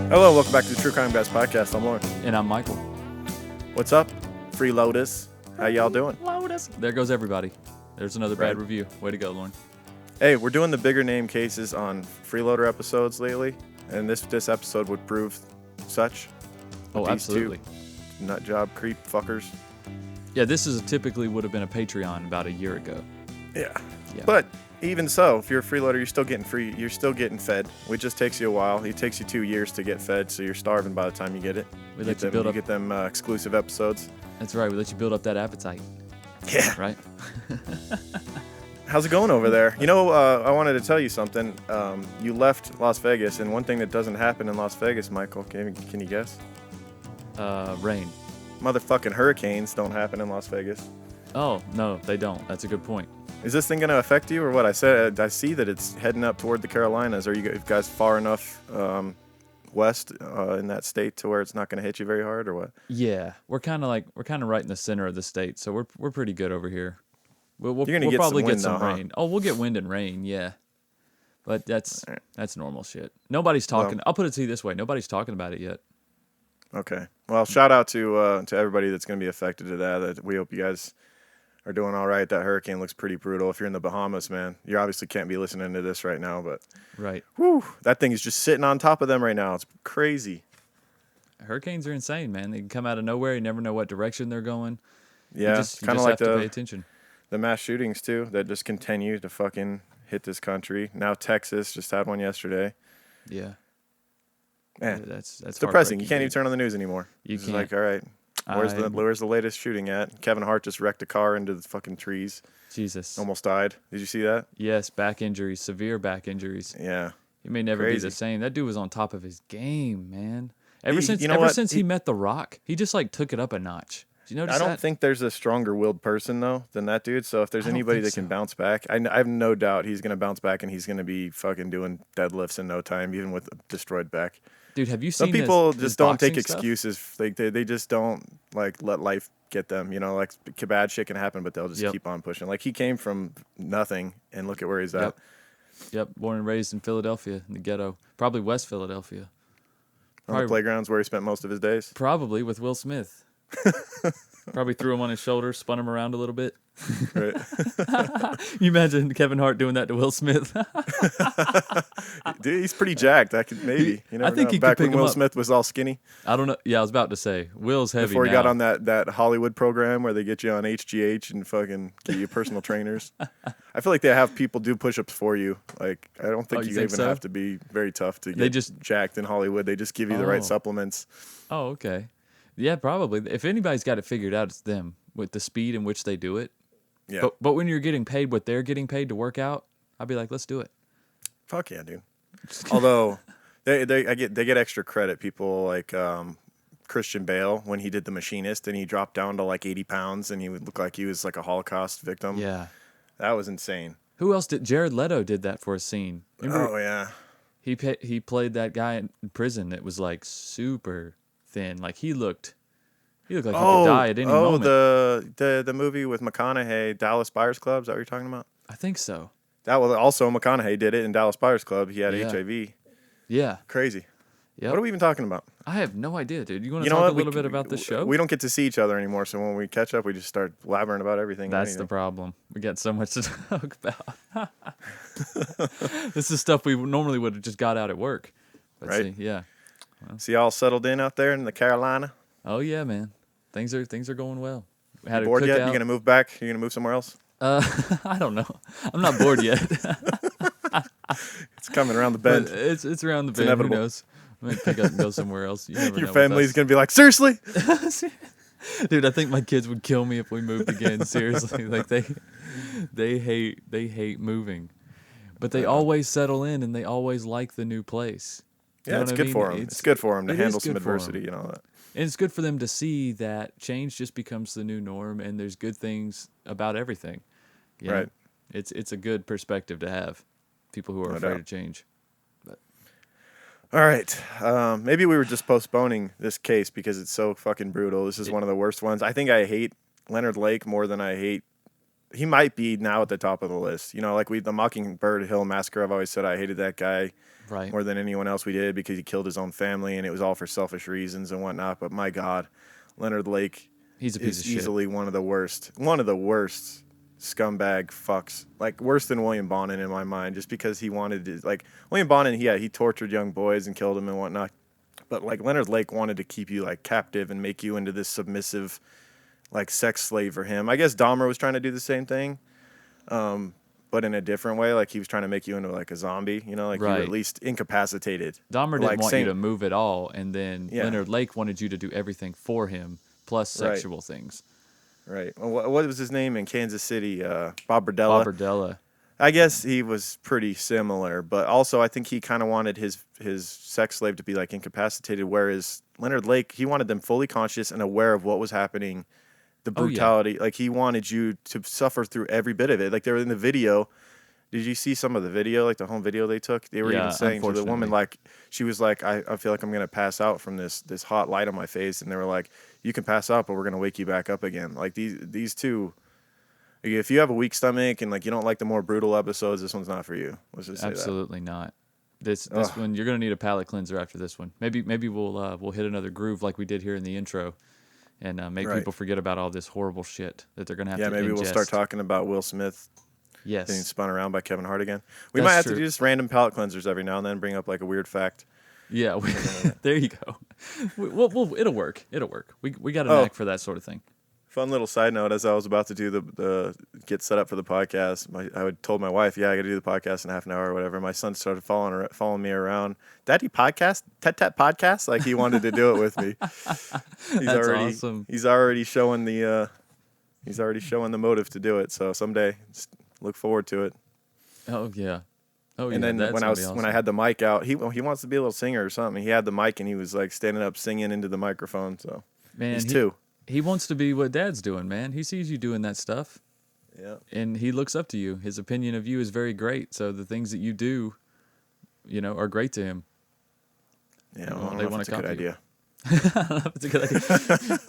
Hello, welcome back to the True Crime Guys podcast. I'm Lauren. And I'm Michael. What's up, freeloaders? How y'all doing? Lotus. There goes everybody. There's another bad review. Way to go, Lauren. Hey, we're doing the bigger name cases on freeloader episodes lately, and this episode would prove such. Oh, these absolutely. Two nut job creep fuckers. Yeah, this is typically would have been a Patreon about a year ago. Yeah. Yeah. But even so, if you're a freeloader, you're still getting free. You're still getting fed. It just takes you a while. It takes you 2 years to get fed, so you're starving by the time you get it. We let you build up. You get them exclusive episodes. That's right. We let you build up that appetite. Yeah. Right. How's it going over there? You know, I wanted to tell you something. You left Las Vegas, and one thing that doesn't happen in Las Vegas, Michael, can you guess? Rain. Motherfucking hurricanes don't happen in Las Vegas. Oh no, they don't. That's a good point. Is this thing going to affect you or what? I see that it's heading up toward the Carolinas. Are you guys far enough west in that state to where it's not going to hit you very hard or what? Yeah, we're kind of right in the center of the state, so we're pretty good over here. We'll get probably some wind get some though, rain. Huh? Oh, we'll get wind and rain, yeah. But that's normal shit. Nobody's talking. I'll put it to you this way: nobody's talking about it yet. Okay. Well, shout out to everybody that's going to be affected to that. We hope you guys are doing all right. That hurricane looks pretty brutal. If you're in the Bahamas, man, you obviously can't be listening to this right now, but right. Whew, that thing is just sitting on top of them right now. It's crazy. Hurricanes are insane, man. They can come out of nowhere. You never know what direction they're going. Yeah, you just have to pay attention. The mass shootings too that just continue to fucking hit this country. Now Texas just had one yesterday. Yeah. Man, that's depressing. You can't even turn on the news anymore. You can't. Like, all right, where's the latest shooting at? Kevin Hart just wrecked a car into the fucking trees. Jesus. Almost died. Did you see that? Yes, back injuries, severe back injuries. Yeah. He may never be the same. That dude was on top of his game, man. Ever since he met The Rock, he just like took it up a notch. Did you notice that? I don't think there's a stronger-willed person though than that dude. So if there's anybody that can bounce back, I have no doubt he's gonna bounce back and he's gonna be fucking doing deadlifts in no time, even with a destroyed back. Dude, have you seen some people his just don't take stuff? excuses. They just don't like let life get them. You know, like bad shit can happen, but they'll just keep on pushing. Like he came from nothing, and look at where he's at. Yep, born and raised in Philadelphia, in the ghetto, probably West Philadelphia. On the playgrounds where he spent most of his days. Probably with Will Smith. Probably threw him on his shoulder, spun him around a little bit. Right. You imagine Kevin Hart doing that to Will Smith? Dude, he's pretty jacked. Maybe. You never I think know. he Back could pick when him Will up. Smith was all skinny. I don't know. Yeah, I was about to say Will's heavy before he now. got on that Hollywood program where they get you on HGH and fucking get you personal trainers. I feel like they have people do push-ups for you. Like I don't think you even have to be very tough to get jacked in Hollywood. They just give you the right supplements. Oh, okay. Yeah, probably. If anybody's got it figured out, it's them with the speed in which they do it. Yeah. But when you're getting paid what they're getting paid to work out, I'd be like, let's do it. Fuck yeah, dude. Although they get extra credit. People like Christian Bale when he did The Machinist and he dropped down to like 80 pounds and he would look like he was like a Holocaust victim. Yeah. That was insane. Who else did? Jared Leto did that for a scene. Remember, oh yeah. He played that guy in prison that was like super thin. Like he looked like he could die at any moment. The movie with McConaughey, Dallas Buyers Club. Is that what you're talking about? I think so. That was also McConaughey did it in Dallas Buyers Club. He had HIV. Yeah. Crazy. Yep. What are we even talking about? I have no idea, dude. You want to talk a little bit about this show? We don't get to see each other anymore, so when we catch up, we just start blabbering about everything. That's the problem. We got so much to talk about. This is stuff we normally would have just got out at work. But right? See, yeah. Well. See, all settled in out there in the Carolina. Oh yeah, man. Things are going well. You bored yet? You gonna move back? You gonna move somewhere else? I don't know. I'm not bored yet. It's coming around the bend. It's around the bend. Inevitable. Who knows? I might pick up and go somewhere else. Your family's gonna be like, seriously? Dude, I think my kids would kill me if we moved again. Seriously, like they hate moving, but they always settle in and they always like the new place. Yeah, it's good for them. It's good for them to handle some adversity and all that. And it's good for them to see that change just becomes the new norm, and there's good things about everything. You know? It's a good perspective to have. People who are afraid of change. But. All right. Maybe we were just postponing this case because it's so fucking brutal. This is one of the worst ones. I think I hate Leonard Lake more than I hate he might be now at the top of the list. You know, like the Mockingbird Hill massacre. I've always said I hated that guy more than anyone else we did because he killed his own family and it was all for selfish reasons and whatnot. But my God, Leonard Lake, he's a piece of shit. Easily one of the worst scumbag fucks. Like worse than William Bonin in my mind, just because he wanted to. Like William Bonin, he tortured young boys and killed them and whatnot. But like Leonard Lake wanted to keep you like captive and make you into this submissive, like sex slave for him. I guess Dahmer was trying to do the same thing, but in a different way. Like he was trying to make you into like a zombie, you know, like you were at least incapacitated. Dahmer didn't want you to move at all, and then Leonard Lake wanted you to do everything for him, plus sexual things. Right. Well, what was his name in Kansas City? Bob Berdella. Bob Berdella. I guess he was pretty similar, but also I think he kind of wanted his sex slave to be like incapacitated, whereas Leonard Lake, he wanted them fully conscious and aware of what was happening. The brutality, like he wanted you to suffer through every bit of it. Like they were in the video. Did you see some of the video, like the home video they took? They were even saying to the woman, like she was like, I feel like I'm gonna pass out from this hot light on my face, and they were like, you can pass out, but we're gonna wake you back up again. Like these two, if you have a weak stomach and like you don't like the more brutal episodes, this one's not for you. Let's just say absolutely not. This one you're gonna need a palate cleanser after this one. Maybe we'll hit another groove like we did here in the intro. And make people forget about all this horrible shit that they're going to have to ingest. Yeah, maybe we'll start talking about Will Smith being spun around by Kevin Hart again. We might have to do just random palate cleansers every now and then, bring up like a weird fact. Yeah, there you go. It'll work. We got a knack for that sort of thing. Fun little side note, as I was about to do the get set up for the podcast, I told my wife, I got to do the podcast in half an hour or whatever. My son started following me around. Daddy, podcast? Tet podcast? Like he wanted to do it with me. That's awesome. He's already showing the motive to do it. So someday, just look forward to it. Oh yeah. Oh yeah. And then when I had the mic out, he wants to be a little singer or something. He had the mic and he was like standing up singing into the microphone. So he's 2. He wants to be what Dad's doing, man. He sees you doing that stuff. Yeah. And he looks up to you. His opinion of you is very great. So the things that you do, are great to him. Yeah, they want to copy. Idea. It's a good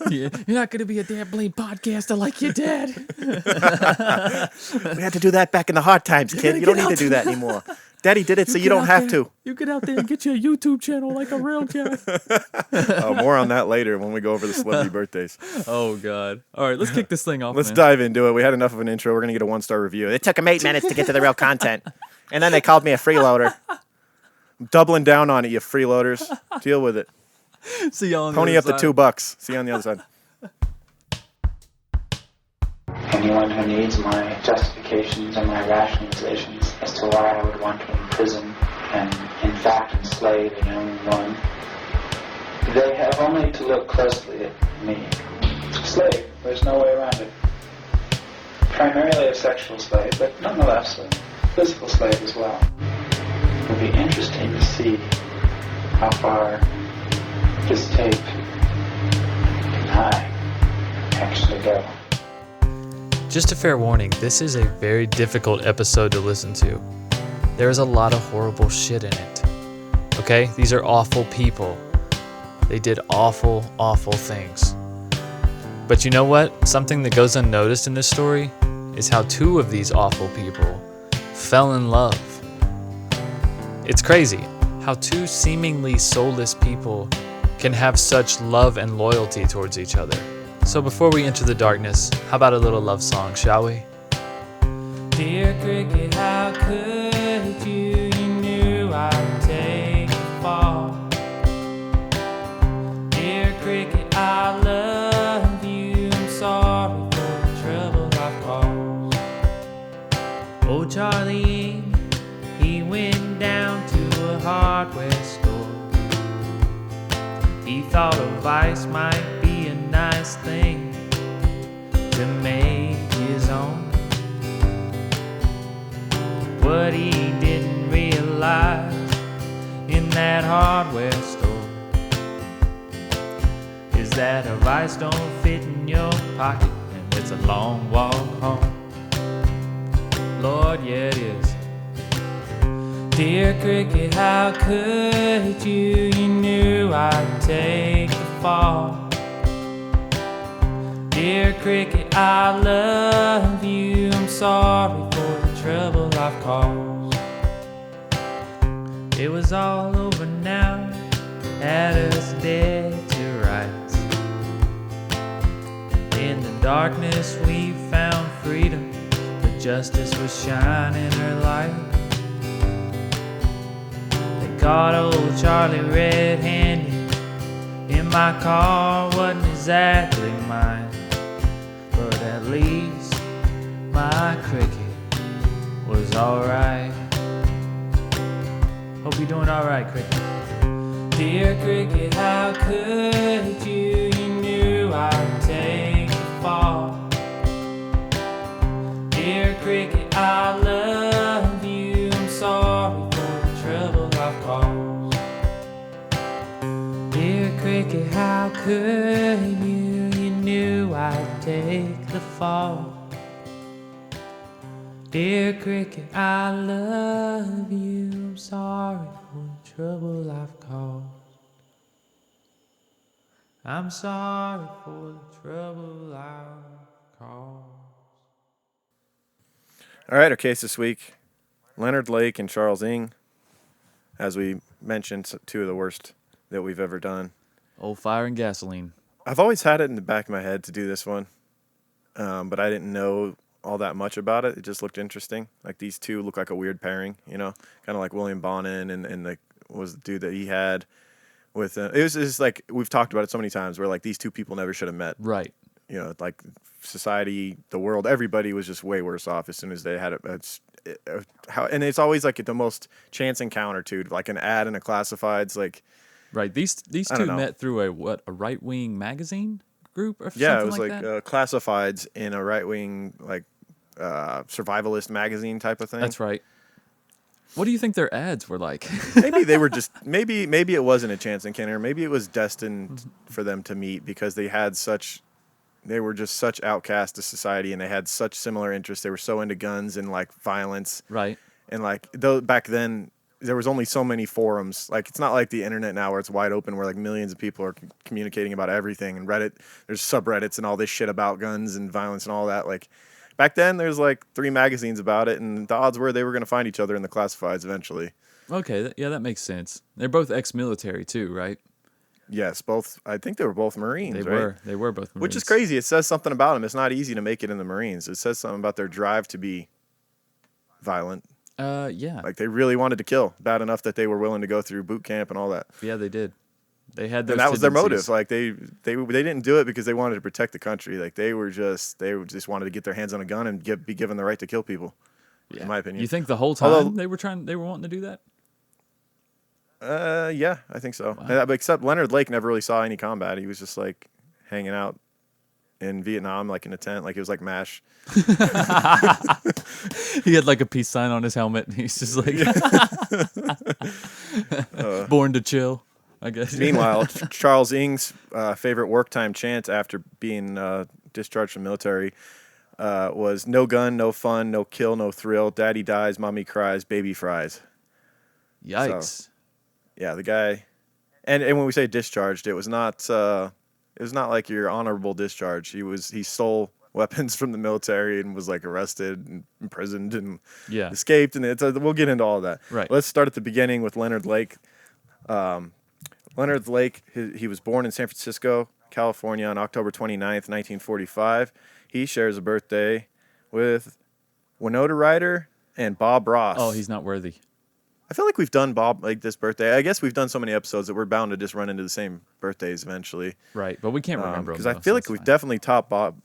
idea. You're not going to be a damn blame podcaster like your dad. We had to do that back in the hard times, kid. You don't need to do that anymore. Daddy did it, so you don't have to. You get out there and get your YouTube channel like a real guy. More on that later when we go over the celebrity birthdays. Oh, God. All right, let's kick this thing off, Let's dive into it. We had enough of an intro. We're going to get a 1-star review. It took them 8 minutes to get to the real content. And then they called me a freeloader. I'm doubling down on it, you freeloaders. Deal with it. See y'all on Pony the up other the $2. See you on the other side. Anyone who needs my justifications and my rationalizations as to why I would want to imprison and, in fact, enslave a young one, they have only to look closely at me. Slave, there's no way around it. Primarily a sexual slave, but nonetheless a physical slave as well. It would be interesting to see how far this tape can I actually go. Just a fair warning, this is a very difficult episode to listen to. There is a lot of horrible shit in it. Okay? These are awful people. They did awful, awful things. But you know what? Something that goes unnoticed in this story is how 2 of these awful people fell in love. It's crazy how 2 seemingly soulless people can have such love and loyalty towards each other. So before we enter the darkness, how about a little love song, shall we? Dear cricket, how could you? You knew I'd take the fall. Dear cricket, I love you. I'm sorry for the trouble I've caused. Oh, Charlie, he went down to a hardware store. He thought a vice might be a nice thing to make his own. What he didn't realize in that hardware store is that a vice don't fit in your pocket and it's a long walk home. Lord, yeah it is. Dear cricket, how could you? You knew I'd take the fall. Dear cricket, I love you. sorry for the trouble I've caused. It was all over now, had us dead to rights. In the darkness we found freedom, but justice was shining her light. They caught old Charlie red-handed, in my car wasn't exactly mine, but at least my cricket was alright. Hope you're doing alright, cricket. Dear cricket, how could you? You knew I'd take the fall. Dear cricket, I love you. I'm sorry for the trouble I've caused. Dear cricket, how could you? You knew I'd take the fall. Dear cricket, I love you. I'm sorry for the trouble I've caused. I'm sorry for the trouble I've caused. All right, our case this week, Leonard Lake and Charles Ng. As we mentioned, two of the worst that we've ever done. Old Fire and Gasoline. I've always had it in the back of my head to do this one, but I didn't know all that much about it. It just looked interesting. Like, these two look like a weird pairing, you know, kind of like William Bonin and the was the dude that he had with it was just like, we've talked about it so many times, where like these two people never should have met. Right. You know, like society, the world, everybody was just way worse off as soon as they had it. And it's always like the most chance encounter too, like an ad in a classifieds, like. Right. These two met through a right-wing magazine group or something like that? Yeah, it was like classifieds in a right-wing, like, survivalist magazine type of thing. That's right. What do you think their ads were like? Maybe they were just, maybe it wasn't a chance encounter. Maybe it was destined for them to meet because they were just such outcasts to society, and they had such similar interests. They were so into guns and like violence. Right. And like, though back then, there was only so many forums. Like, it's not like the internet now where it's wide open, where like millions of people are communicating about everything. And Reddit, there's subreddits and all this shit about guns and violence and all that. Like, back then, there's like 3 magazines about it, and the odds were they were going to find each other in the classifieds eventually. Okay, yeah, that makes sense. They're both ex-military too, right? Yes, both. I think they were both Marines, right? They were both Marines. Which is crazy. It says something about them. It's not easy to make it in the Marines. It says something about their drive to be violent. Yeah. Like, they really wanted to kill bad enough that they were willing to go through boot camp and all that. Yeah, they did. They had those and that was their tendencies. motive. Like, they didn't do it because they wanted to protect the country. Like, they just wanted to get their hands on a gun and be given the right to kill people. Yeah. In my opinion. You think the whole time they were wanting to do that? Yeah, I think so. Wow. Except Leonard Lake never really saw any combat. He was just like hanging out in Vietnam, like in a tent, like it was like MASH. He had like a peace sign on his helmet, and he's just like born to chill, I guess. Meanwhile, Charles Ng's favorite work time chant after being discharged from the military was "No gun, no fun, no kill, no thrill. Daddy dies, mommy cries, baby fries." Yikes! So, yeah, the guy, and when we say discharged, it was not like your honorable discharge. He stole weapons from the military and was like arrested and imprisoned and escaped, and we'll get into all of that. Right. Let's start at the beginning with Leonard Lake. Leonard Lake, he was born in San Francisco, California on October 29th, 1945. He shares a birthday with Winona Ryder and Bob Ross. Oh, he's not worthy. I feel like we've done Bob like this birthday. I guess we've done so many episodes that we're bound to just run into the same birthdays eventually. Right, but we can't remember because I feel like we've definitely talked Bob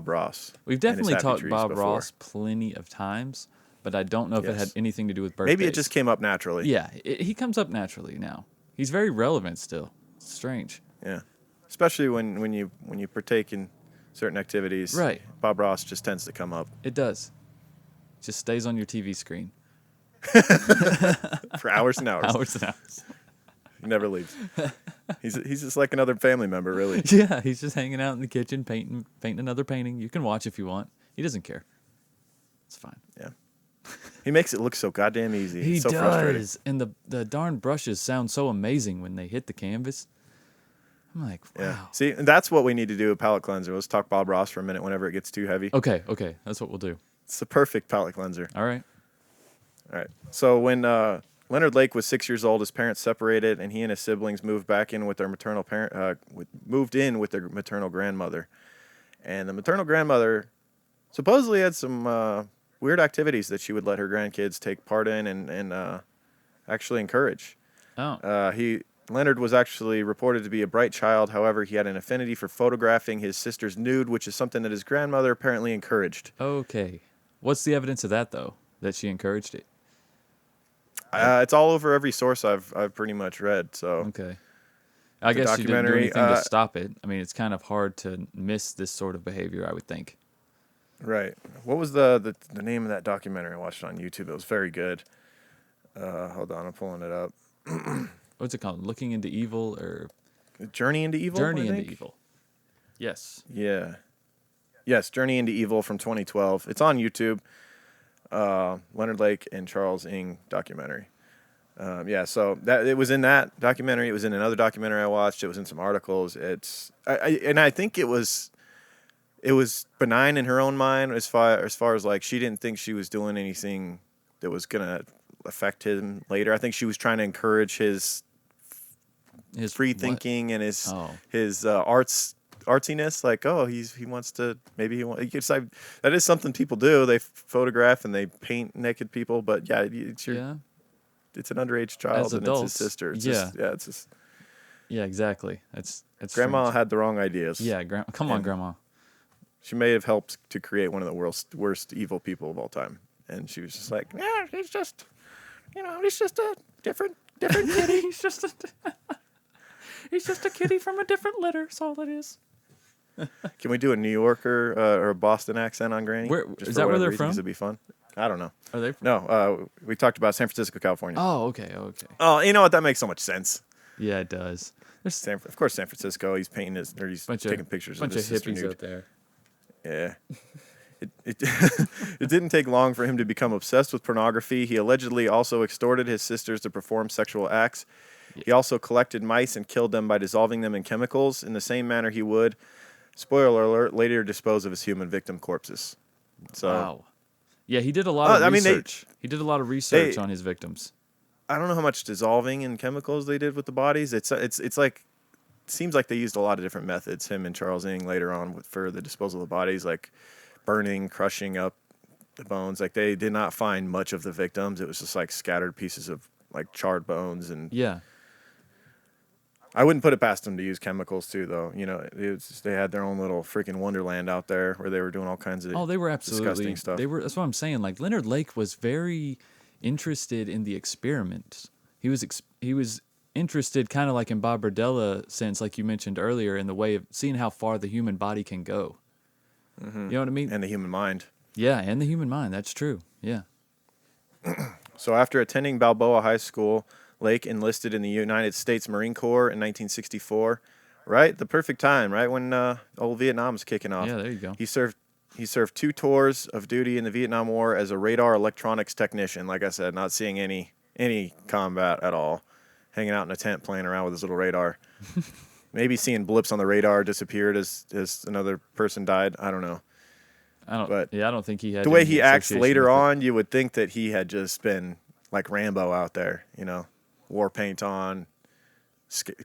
Ross. We've definitely talked Bob Ross plenty of times, but I don't know if it had anything to do with birthdays. Maybe it just came up naturally. Yeah, he comes up naturally now. He's very relevant still. It's strange. Yeah, especially when you partake in certain activities. Right. Bob Ross just tends to come up. It does. Just stays on your TV screen. For hours and hours. Hours and hours. He never leaves. He's just like another family member, really. Yeah, he's just hanging out in the kitchen, painting another painting. You can watch if you want. He doesn't care. It's fine. Yeah. He makes it look so goddamn easy. He it's so does. frustrating. And the darn brushes sound so amazing when they hit the canvas. I'm like, wow. Yeah. See, and that's what we need to do with palette cleanser. Let's talk Bob Ross for a minute whenever it gets too heavy. Okay. That's what we'll do. It's the perfect palate cleanser. All right. So when Leonard Lake was 6 years old, his parents separated, and he and his siblings moved back in with their maternal moved in with their maternal grandmother. And the maternal grandmother supposedly had some weird activities that she would let her grandkids take part in and actually encourage. Oh. Leonard was actually reported to be a bright child. However, he had an affinity for photographing his sister's nude, which is something that his grandmother apparently encouraged. Okay. What's the evidence of that, though, that she encouraged it? It's all over every source I've pretty much read. So okay. I guess she didn't do anything to stop it. I mean, it's kind of hard to miss this sort of behavior, I would think. Right. What was the name of that documentary I watched on YouTube? It was very good. Hold on, I'm pulling it up. What's it called? Looking into Evil or Journey into Evil? Journey into Evil. Yes. Yeah. Yes, Journey into Evil from 2012. It's on YouTube. Leonard Lake and Charles Ng documentary. So that it was in that documentary. It was in another documentary I watched. It was in some articles. I think it was benign in her own mind as far as like she didn't think she was doing anything that was gonna affect him later. I think she was trying to encourage his free thinking and his artsiness. Like, he wants to, maybe that is something people do. They photograph and they paint naked people. But yeah, it's an underage child and it's his sister. Yeah, exactly. That's Grandma strange. had the wrong ideas. Yeah, come on, Grandma. She may have helped to create one of the worst evil people of all time. And she was just like, yeah, he's just a different kitty. He's just a kitty from a different litter. That's all it is. Can we do a New Yorker or a Boston accent on Granny? Is that where they're from? It'd be fun. I don't know. Are they? No, we talked about San Francisco, California. Oh, okay. Oh, you know what? That makes so much sense. Yeah, it does. Of course, San Francisco. He's painting he's taking pictures of his sister nude. Bunch of hippies out there. Yeah. It didn't take long for him to become obsessed with pornography. He allegedly also extorted his sisters to perform sexual acts. Yeah. He also collected mice and killed them by dissolving them in chemicals in the same manner he would, spoiler alert, later dispose of his human victim corpses. So, wow. Yeah, he did a lot of research. He did a lot of research on his victims. I don't know how much dissolving in chemicals they did with the bodies. It's like, it seems like they used a lot of different methods, him and Charles Ng later on for the disposal of the bodies, like burning, crushing up the bones. Like they did not find much of the victims. It was just like scattered pieces of like charred bones. And yeah, I wouldn't put it past them to use chemicals too, though. You know, they had their own little freaking wonderland out there where they were doing all kinds of they were absolutely disgusting stuff. That's what I'm saying. Like Leonard Lake was very interested in the experiment. He was interested, kind of like in Bob Berdella sense, like you mentioned earlier, in the way of seeing how far the human body can go. Mm-hmm. You know what I mean? And the human mind. Yeah, and the human mind. That's true. Yeah. So after attending Balboa High School, Lake enlisted in the United States Marine Corps in 1964. Right? The perfect time, right? When old Vietnam was kicking off. Yeah, there you go. He served 2 tours of duty in the Vietnam War as a radar electronics technician. Like I said, not seeing any combat at all. Hanging out in a tent playing around with his little radar. Maybe seeing blips on the radar disappeared as another person died. I don't know. I don't think he had. The way he acts later on, you would think that he had just been like Rambo out there, you know, war paint on,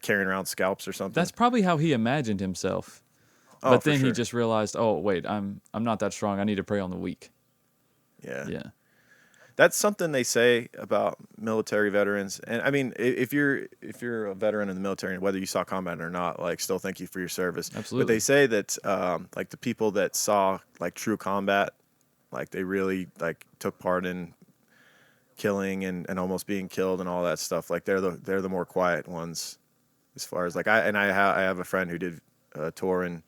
carrying around scalps or something. That's probably how he imagined himself. But then he just realized, oh wait, I'm not that strong. I need to prey on the weak. Yeah. Yeah. That's something they say about military veterans. And I mean, if you're a veteran in the military, whether you saw combat or not, like still thank you for your service. Absolutely. But they say that like the people that saw like true combat, like they really like took part in killing and almost being killed and all that stuff. Like they're the more quiet ones, as far as like I have a friend who did a tour in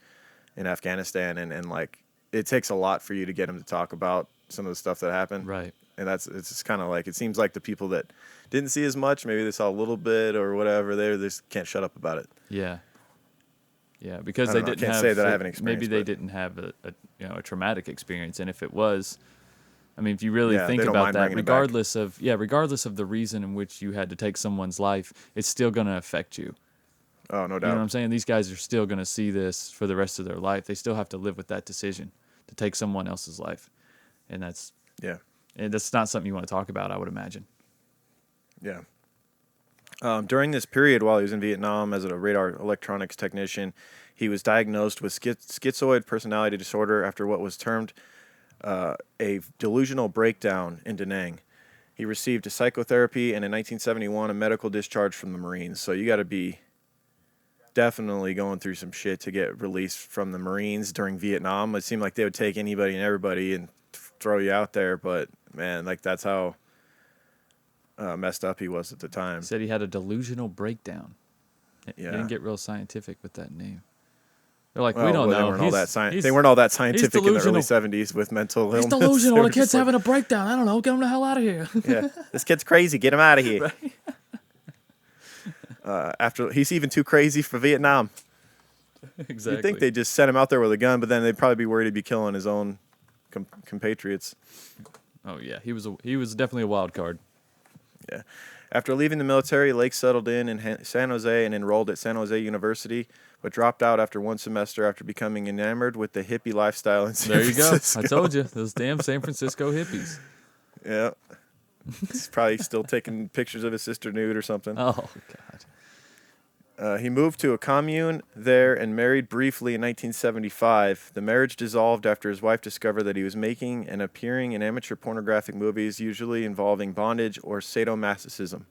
Afghanistan and like it takes a lot for you to get him to talk about some of the stuff that happened. Right. And it's just kind of like, it seems like the people that didn't see as much, maybe they saw a little bit or whatever, they just can't shut up about it. Yeah. Yeah, because I can't say that I have an experience. Maybe they didn't have a traumatic experience, and if it was, I mean, if you really think about that, regardless of the reason in which you had to take someone's life, it's still going to affect you. Oh, no doubt. You know what I'm saying? These guys are still going to see this for the rest of their life. They still have to live with that decision to take someone else's life. and that's not something you want to talk about, I would imagine. Yeah. During this period, while he was in Vietnam as a radar electronics technician, he was diagnosed with schizoid personality disorder after what was termed a delusional breakdown in Da Nang. He received a psychotherapy and in 1971 a medical discharge from the Marines. So you got to be definitely going through some shit to get released from the Marines during Vietnam. It seemed like they would take anybody and everybody and throw you out there, but man, like that's how messed up he was at the time. He said he had a delusional breakdown. Yeah. He didn't get real scientific with that name. They're like, we don't know. They weren't all that scientific in the early 70s with mental illness. He's delusional. The kid's having a breakdown. I don't know. Get him the hell out of here. Yeah, this kid's crazy. Get him out of here. Right? After he's even too crazy for Vietnam. Exactly. You'd think they'd just send him out there with a gun, but then they'd probably be worried he'd be killing his own compatriots. Oh yeah, he was definitely a wild card. Yeah. After leaving the military, Lake settled in San Jose and enrolled at San Jose University, but dropped out after one semester after becoming enamored with the hippie lifestyle in San Francisco. There you go. I told you, those damn San Francisco hippies. Yeah. He's probably still taking pictures of his sister nude or something. Oh, God. He moved to a commune there and married briefly in 1975. The marriage dissolved after his wife discovered that he was making and appearing in amateur pornographic movies, usually involving bondage or sadomasochism.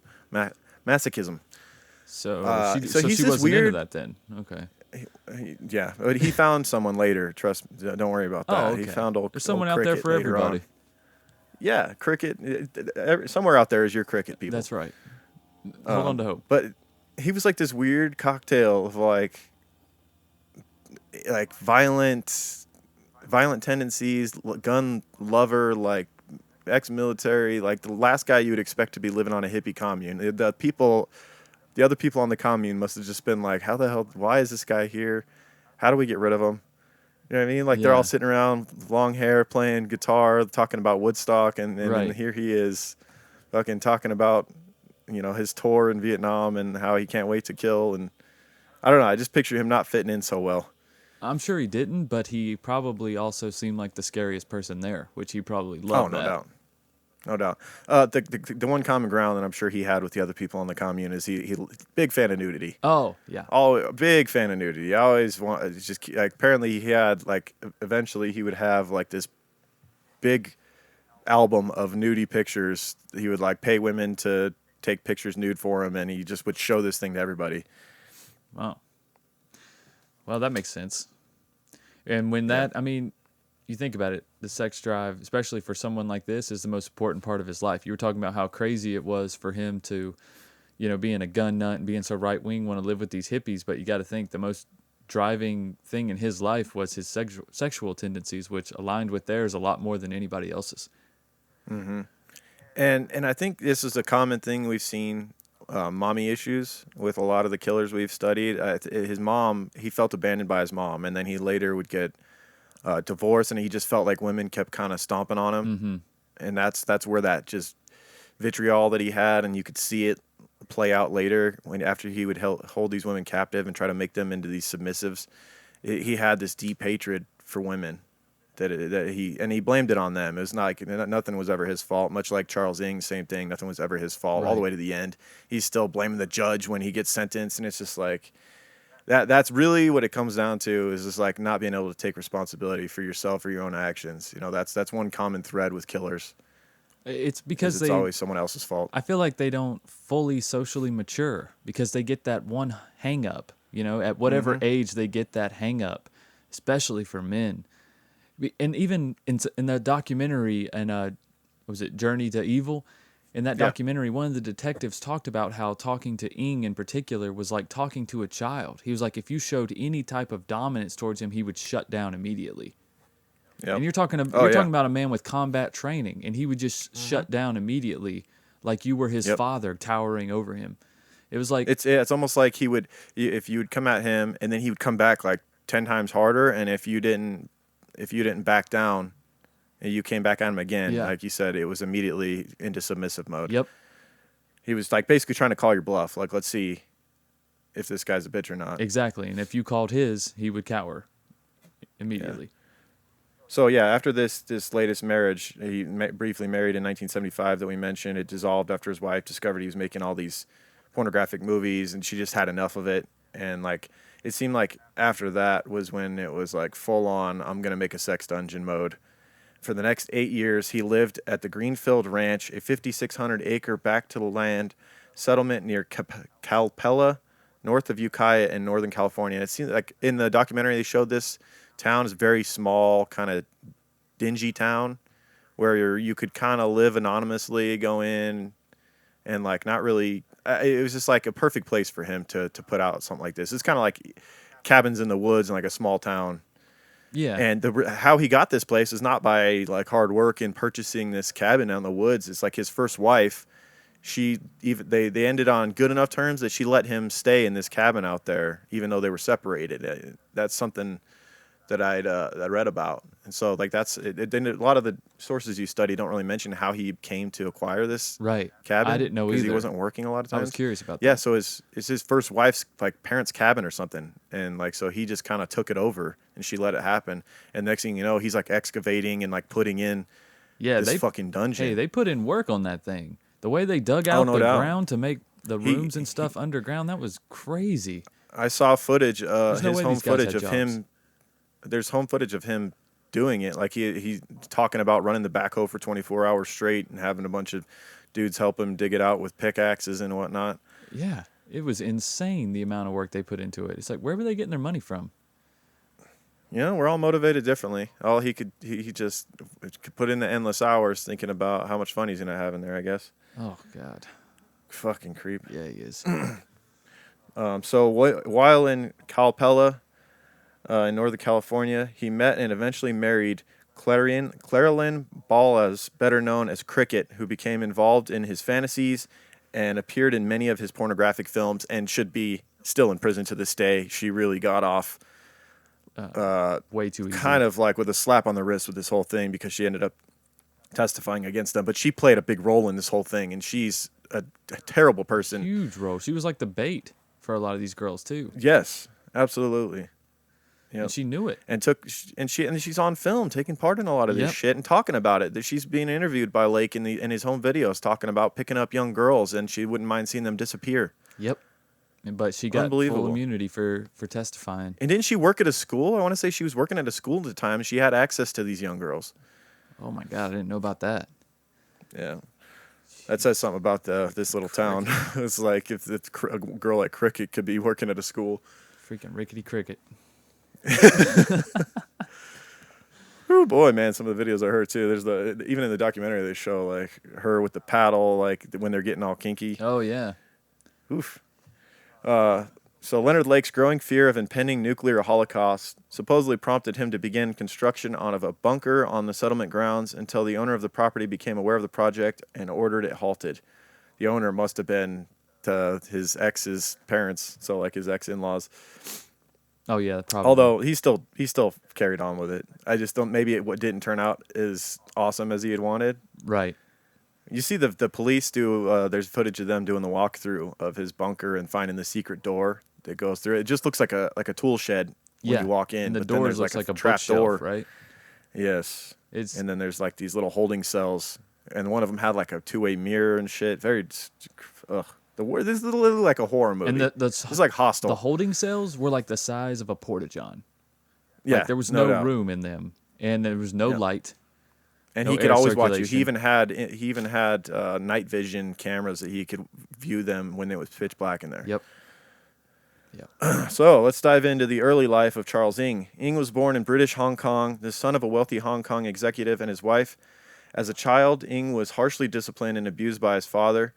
Masochism. So he's she this wasn't weird, into that then. Okay. Yeah, but he found someone later. Trust me, don't worry about that. Oh, okay. He found There's someone out there for everybody. On. Yeah, cricket. Somewhere out there is your cricket people. That's right. Hold on to hope. But he was like this weird cocktail of like violent tendencies, gun lover, like ex-military, like the last guy you would expect to be living on a hippie commune. The other people on the commune must have just been like, how the hell, why is this guy here? How do we get rid of him? You know what I mean? Like they're all sitting around, long hair, playing guitar, talking about Woodstock, and then here he is fucking talking about, his tour in Vietnam and how he can't wait to kill. And I don't know. I just picture him not fitting in so well. I'm sure he didn't, but he probably also seemed like the scariest person there, which he probably loved. No doubt. The one common ground that I'm sure he had with the other people on the commune is he big fan of nudity. Oh yeah. Big fan of nudity. I always apparently he had eventually he would have this big album of nudie pictures. He would pay women to take pictures nude for him, and he just would show this thing to everybody. Wow. Well, that makes sense. And when you think about it, the sex drive, especially for someone like this, is the most important part of his life. You were talking about how crazy it was for him to, being a gun nut and being so right-wing, want to live with these hippies, but you got to think the most driving thing in his life was his sexual tendencies, which aligned with theirs a lot more than anybody else's. Mm-hmm. And I think this is a common thing we've seen, mommy issues with a lot of the killers we've studied. His mom, he felt abandoned by his mom, and then he later would get divorced, and he just felt like women kept kind of stomping on him. Mm-hmm. And that's where that just vitriol that he had, and you could see it play out later after he would hold these women captive and try to make them into these submissives. He had this deep hatred for women that he blamed it on them. It was not nothing was ever his fault. Much like Charles Ng, same thing. Nothing was ever his fault. Right. All the way to the end, he's still blaming the judge when he gets sentenced, and it's just like that. That's really what it comes down to, is just not being able to take responsibility for yourself or your own actions. That's one common thread with killers. It's because it's always someone else's fault. I feel like they don't fully socially mature because they get that one hang up. At whatever age they get that hang up, especially for men. And even in the documentary, was it Journey to Evil? In that documentary, one of the detectives talked about how talking to Ng in particular was like talking to a child. He was like, if you showed any type of dominance towards him, he would shut down immediately. Yep. And you're talking about a man with combat training, and he would just shut down immediately, like you were his father towering over him. It was like it's almost like if you would come at him, and then he would come back 10 times harder, and if you didn't back down, and you came back at him again, like you said, it was immediately into submissive mode. Yep. He was basically trying to call your bluff. Let's see if this guy's a bitch or not. Exactly. And if you called his, he would cower immediately. Yeah. So yeah, after this latest marriage, he briefly married in 1975 that we mentioned. It dissolved after his wife discovered he was making all these pornographic movies, and she just had enough of it. And like, it seemed like after that was when it was like full on, I'm gonna make a sex dungeon mode. For the next 8 years, he lived at the Greenfield Ranch, a 5,600-acre back-to-the-land settlement near Calpella, north of Ukiah in Northern California. And it seems like in the documentary they showed this town is a very small, kind of dingy town where you could kind of live anonymously, go in, and like not really. It was just like a perfect place for him to put out something like this. It's kind of like cabins in the woods in like a small town. Yeah. And how he got this place is not by like hard work in purchasing this cabin out in the woods. It's like his first wife. They ended on good enough terms that she let him stay in this cabin out there, even though they were separated. That's something that I read about. And so like that's it. Then a lot of the sources you study don't really mention how he came to acquire this cabin. I didn't know either. Because he wasn't working a lot of times. I was curious about that. Yeah, so it's his first wife's like parents' cabin or something, and like so he just kind of took it over, and she let it happen. And next thing you know, he's like excavating and like putting in this fucking dungeon. Hey, they put in work on that thing. The way they dug out the ground to make the rooms and stuff underground, that was crazy. I saw footage, his home footage of him. There's home footage of him doing it. Like he's talking about running the backhoe for 24 hours straight and having a bunch of dudes help him dig it out with pickaxes and whatnot. Yeah, it was insane the amount of work they put into it. It's like, where were they getting their money from? We're all motivated differently. All he just could put in the endless hours thinking about how much fun he's gonna have in there, I guess. Oh God, fucking creep. Yeah, he is. So while in Calpella, in Northern California, he met and eventually married Claralyn Ballas, better known as Cricket, who became involved in his fantasies and appeared in many of his pornographic films and should be still in prison to this day. She really got off way too easy. Kind of like with a slap on the wrist with this whole thing because she ended up testifying against them. But she played a big role in this whole thing, and she's a terrible person. Huge role. She was like the bait for a lot of these girls too. Yes, absolutely. Yep. And she knew it. And she's on film taking part in a lot of this shit and talking about it. That she's being interviewed by Lake in his home videos talking about picking up young girls, and she wouldn't mind seeing them disappear. Yep. But she got full immunity for testifying. And didn't she work at a school? I want to say she was working at a school at the time. And she had access to these young girls. Oh my God, I didn't know about that. Yeah. That says something about this little town. It's like if a girl like Cricket could be working at a school. Freaking rickety cricket. Oh boy, man! Some of the videos I heard too. There's even in the documentary they show like her with the paddle, like when they're getting all kinky. Oh yeah. Oof. So Leonard Lake's growing fear of impending nuclear holocaust supposedly prompted him to begin construction of a bunker on the settlement grounds until the owner of the property became aware of the project and ordered it halted. The owner must have been his ex's parents, so like his ex-in-laws. Oh yeah, probably. Although he still carried on with it. I just don't. Maybe it didn't turn out as awesome as he had wanted. Right. You see the police do. There's footage of them doing the walkthrough of his bunker and finding the secret door that goes through. It just looks like a tool shed when you walk in. And the but door then looks like a trap door, right? Yes. And then there's like these little holding cells, and one of them had like a two-way mirror and shit. Very. Ugh. This is literally like a horror movie. And it's like Hostel. The holding cells were like the size of a porta-john. Yeah, like there was no room in them, and there was no light. And he could always watch you. He even had night vision cameras that he could view them when it was pitch black in there. Yep. So let's dive into the early life of Charles Ng. Ng was born in British Hong Kong, the son of a wealthy Hong Kong executive and his wife. As a child, Ng was harshly disciplined and abused by his father.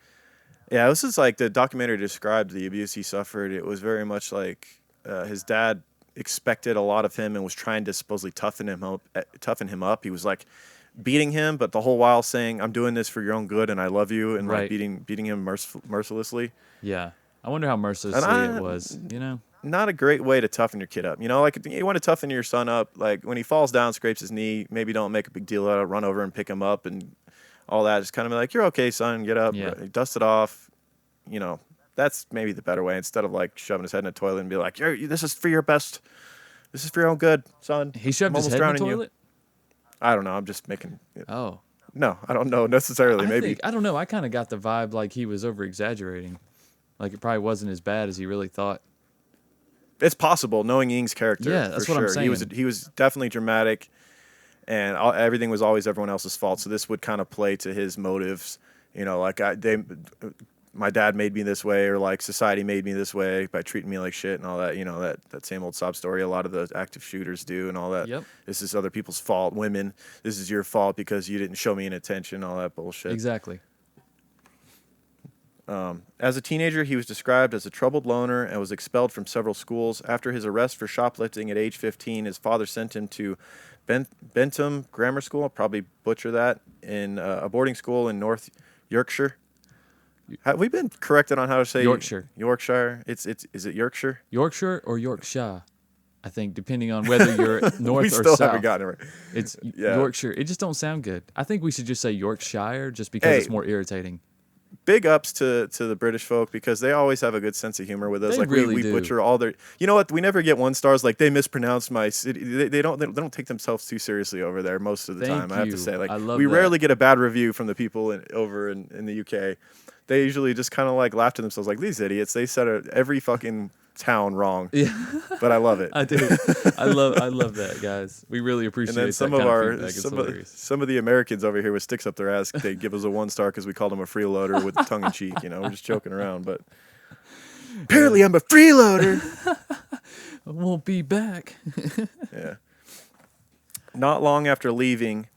Yeah, this is like the documentary described the abuse he suffered. It was very much like his dad expected a lot of him and was trying to supposedly toughen him up. He was like beating him, but the whole while saying, "I'm doing this for your own good and I love you," and like beating him mercilessly. Yeah, I wonder how mercilessly it was. Not a great way to toughen your kid up. Like you want to toughen your son up. Like when he falls down, scrapes his knee, maybe don't make a big deal out of it. Run over and pick him up and all that. Just kind of be like, "You're okay, son. Get up." Yeah. Dust it off. That's maybe the better way instead of like shoving his head in a toilet and be like, "This is for your best. This is for your own good, son." He shoved his head in the toilet? I don't know. I'm just making. Oh. No, I don't know necessarily. Maybe. I don't know. I kind of got the vibe like he was over exaggerating. Like it probably wasn't as bad as he really thought. It's possible, knowing Ing's character. Yeah, that's for what sure. I'm saying. He was definitely dramatic, and everything was always everyone else's fault. So this would kind of play to his motives. You know, like my dad made me this way, or like society made me this way by treating me like shit and all that. You know, that same old sob story a lot of the active shooters do and all that. Yep. This is other people's fault. Women, this is your fault because you didn't show me any attention. All that bullshit. Exactly. As a teenager, he was described as a troubled loner and was expelled from several schools. After his arrest for shoplifting at age 15, his father sent him to Bentham Grammar School, I'll probably butcher that, in a boarding school in North Yorkshire. Have we been corrected on how to say Yorkshire? Yorkshire. Is it Yorkshire? Yorkshire or Yorkshire, I think, depending on whether you're north we or still south. haven't gotten it right. It's Yorkshire. It just don't sound good. I think we should just say Yorkshire just because it's more irritating. Big ups to the British folk because they always have a good sense of humor with us. They Like really we do. butcher all their. You know what? We never get 1 stars. Like they mispronounced my city. They don't take themselves too seriously over there most of the Thank time. I have you. to say, like I love we that. rarely get a bad review from the people over in the UK. They usually just kind of like laugh to themselves, like these idiots. They said every fucking town wrong. Yeah, but I love it. I do. I love that, guys. We really appreciate And then some that of kind of feedback. It's some of the Americans over here with sticks up their ass, they give us a 1 star because we called them a freeloader with tongue in cheek. You know, we're just joking around, but apparently I'm a freeloader. I won't be back. Yeah. Not long after arriving,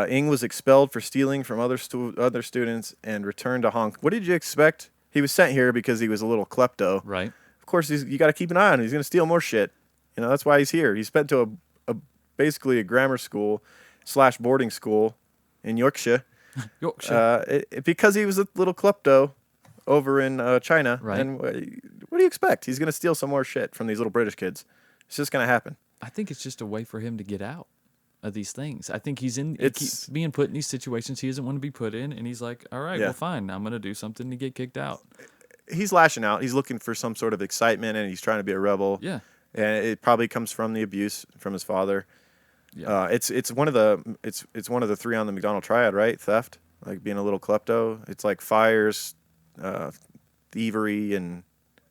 Ing was expelled for stealing from other students and returned to Hong Kong. What did you expect? He was sent here because he was a little klepto. Right. Of course, you got to keep an eye on him. He's going to steal more shit. You know, that's why he's here. He's spent to basically a grammar school / boarding school in Yorkshire. Yorkshire. Because he was a little klepto over in China. Right. And what do you expect? He's going to steal some more shit from these little British kids. It's just going to happen. I think it's just a way for him to get out of these things. I think he It's- keeps being put in these situations he doesn't want to be put in, and he's like, all right, well, fine. I'm going to do something to get kicked out. He's lashing out. He's looking for some sort of excitement, and he's trying to be a rebel. Yeah. And it probably comes from the abuse from his father. Yeah. It's one of the 3 on the McDonald triad, right? Theft, like being a little klepto. It's like fires, thievery, and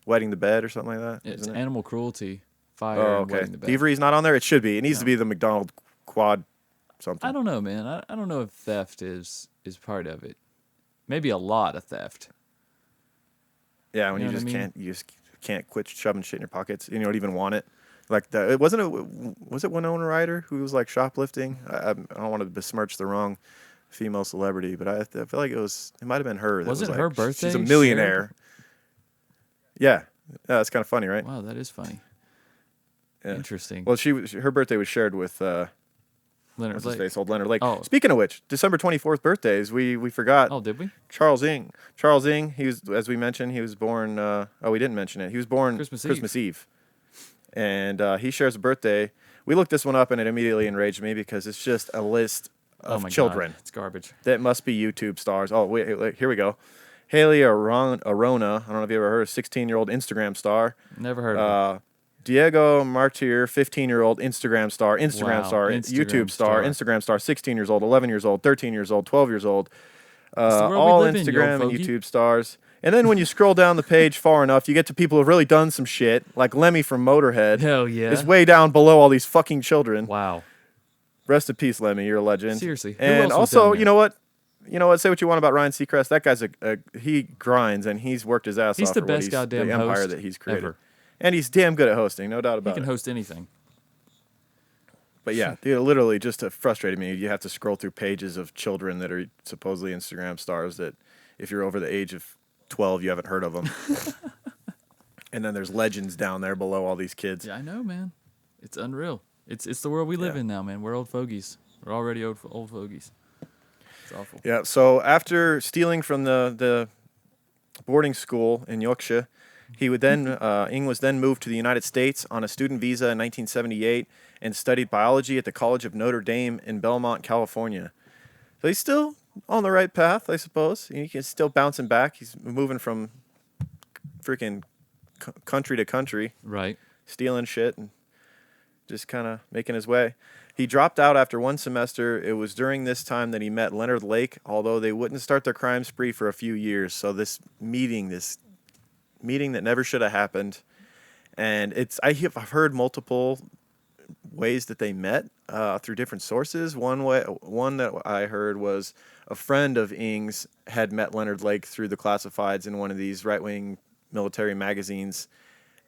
wetting the bed or something like that. It's isn't it? animal cruelty, fire, Oh, and okay. wetting the bed. Thievery's not on there. It should be. It needs to No. be the McDonald quad something. I don't know, man. I don't know if theft is part of it. Maybe a lot of theft. Yeah, when You you know what just I mean? can't quit shoving shit in your pockets. And you don't even want it. Like that. It wasn't. Was it Winona Ryder who was like shoplifting? I don't want to besmirch the wrong female celebrity, but I feel like it might have been her. That Was it like, her birthday? She's a millionaire. Yeah, that's kind of funny, right? Wow, that is funny. Yeah. Interesting. Well, her birthday was shared with Leonard what's his Lake. face, old Leonard Lake. Oh. Speaking of which, December 24th birthdays. We forgot. Oh, did we? Charles Ing. Charles Ing. He was, as we mentioned, he was born. We didn't mention it. He was born Christmas Eve. And he shares a birthday. We looked this one up, and it immediately enraged me because it's just a list of my children God, it's garbage. that must be YouTube stars. Oh, wait, here we go. Haley Arona. I don't know if you ever heard of 16-year-old Instagram star. Never heard of it. Diego Martir, 15-year-old Instagram star, Wow, star, Instagram YouTube star, star. Instagram star, 16 years old, 11 years old, 13 years old, 12 years old. the world we All live in, you Instagram old and fogey. YouTube stars. And then when you scroll down the page far enough, you get to people who've really done some shit, like Lemmy from Motorhead. Hell yeah. Is way down below all these fucking children. Wow. Rest in pease, Lemmy. You're a legend. Seriously, who And else was also, down there? you know what? Say what you want about Ryan Seacrest. That guy's he grinds and he's worked his ass He's off the for best goddamn the empire host that he's created. ever. And he's damn good at hosting, no doubt He about can it. host anything. But yeah, dude, literally just to frustrate me, you have to scroll through pages of children that are supposedly Instagram stars that if you're over the age of 12, you haven't heard of them. And then there's legends down there below all these kids. Yeah, I know, man. It's unreal. It's the world we live in now, man. We're old fogies. We're already old fogies. It's awful. Yeah, so after stealing from the boarding school in Yorkshire, he would then Ing was then moved to the United States on a student visa in 1978 and studied biology at the College of Notre Dame in Belmont, California. So he's still on the right path, I suppose. He's still bouncing back. He's moving from freaking country to country, Right. stealing shit and just kind of making his way. He dropped out after one semester. It was during this time that he met Leonard Lake, although they wouldn't start their crime spree for a few years. So this meeting that never should have happened. And I've heard multiple ways that they met through different sources. One that I heard was a friend of Ing's had met Leonard Lake through the classifieds in one of these right-wing military magazines,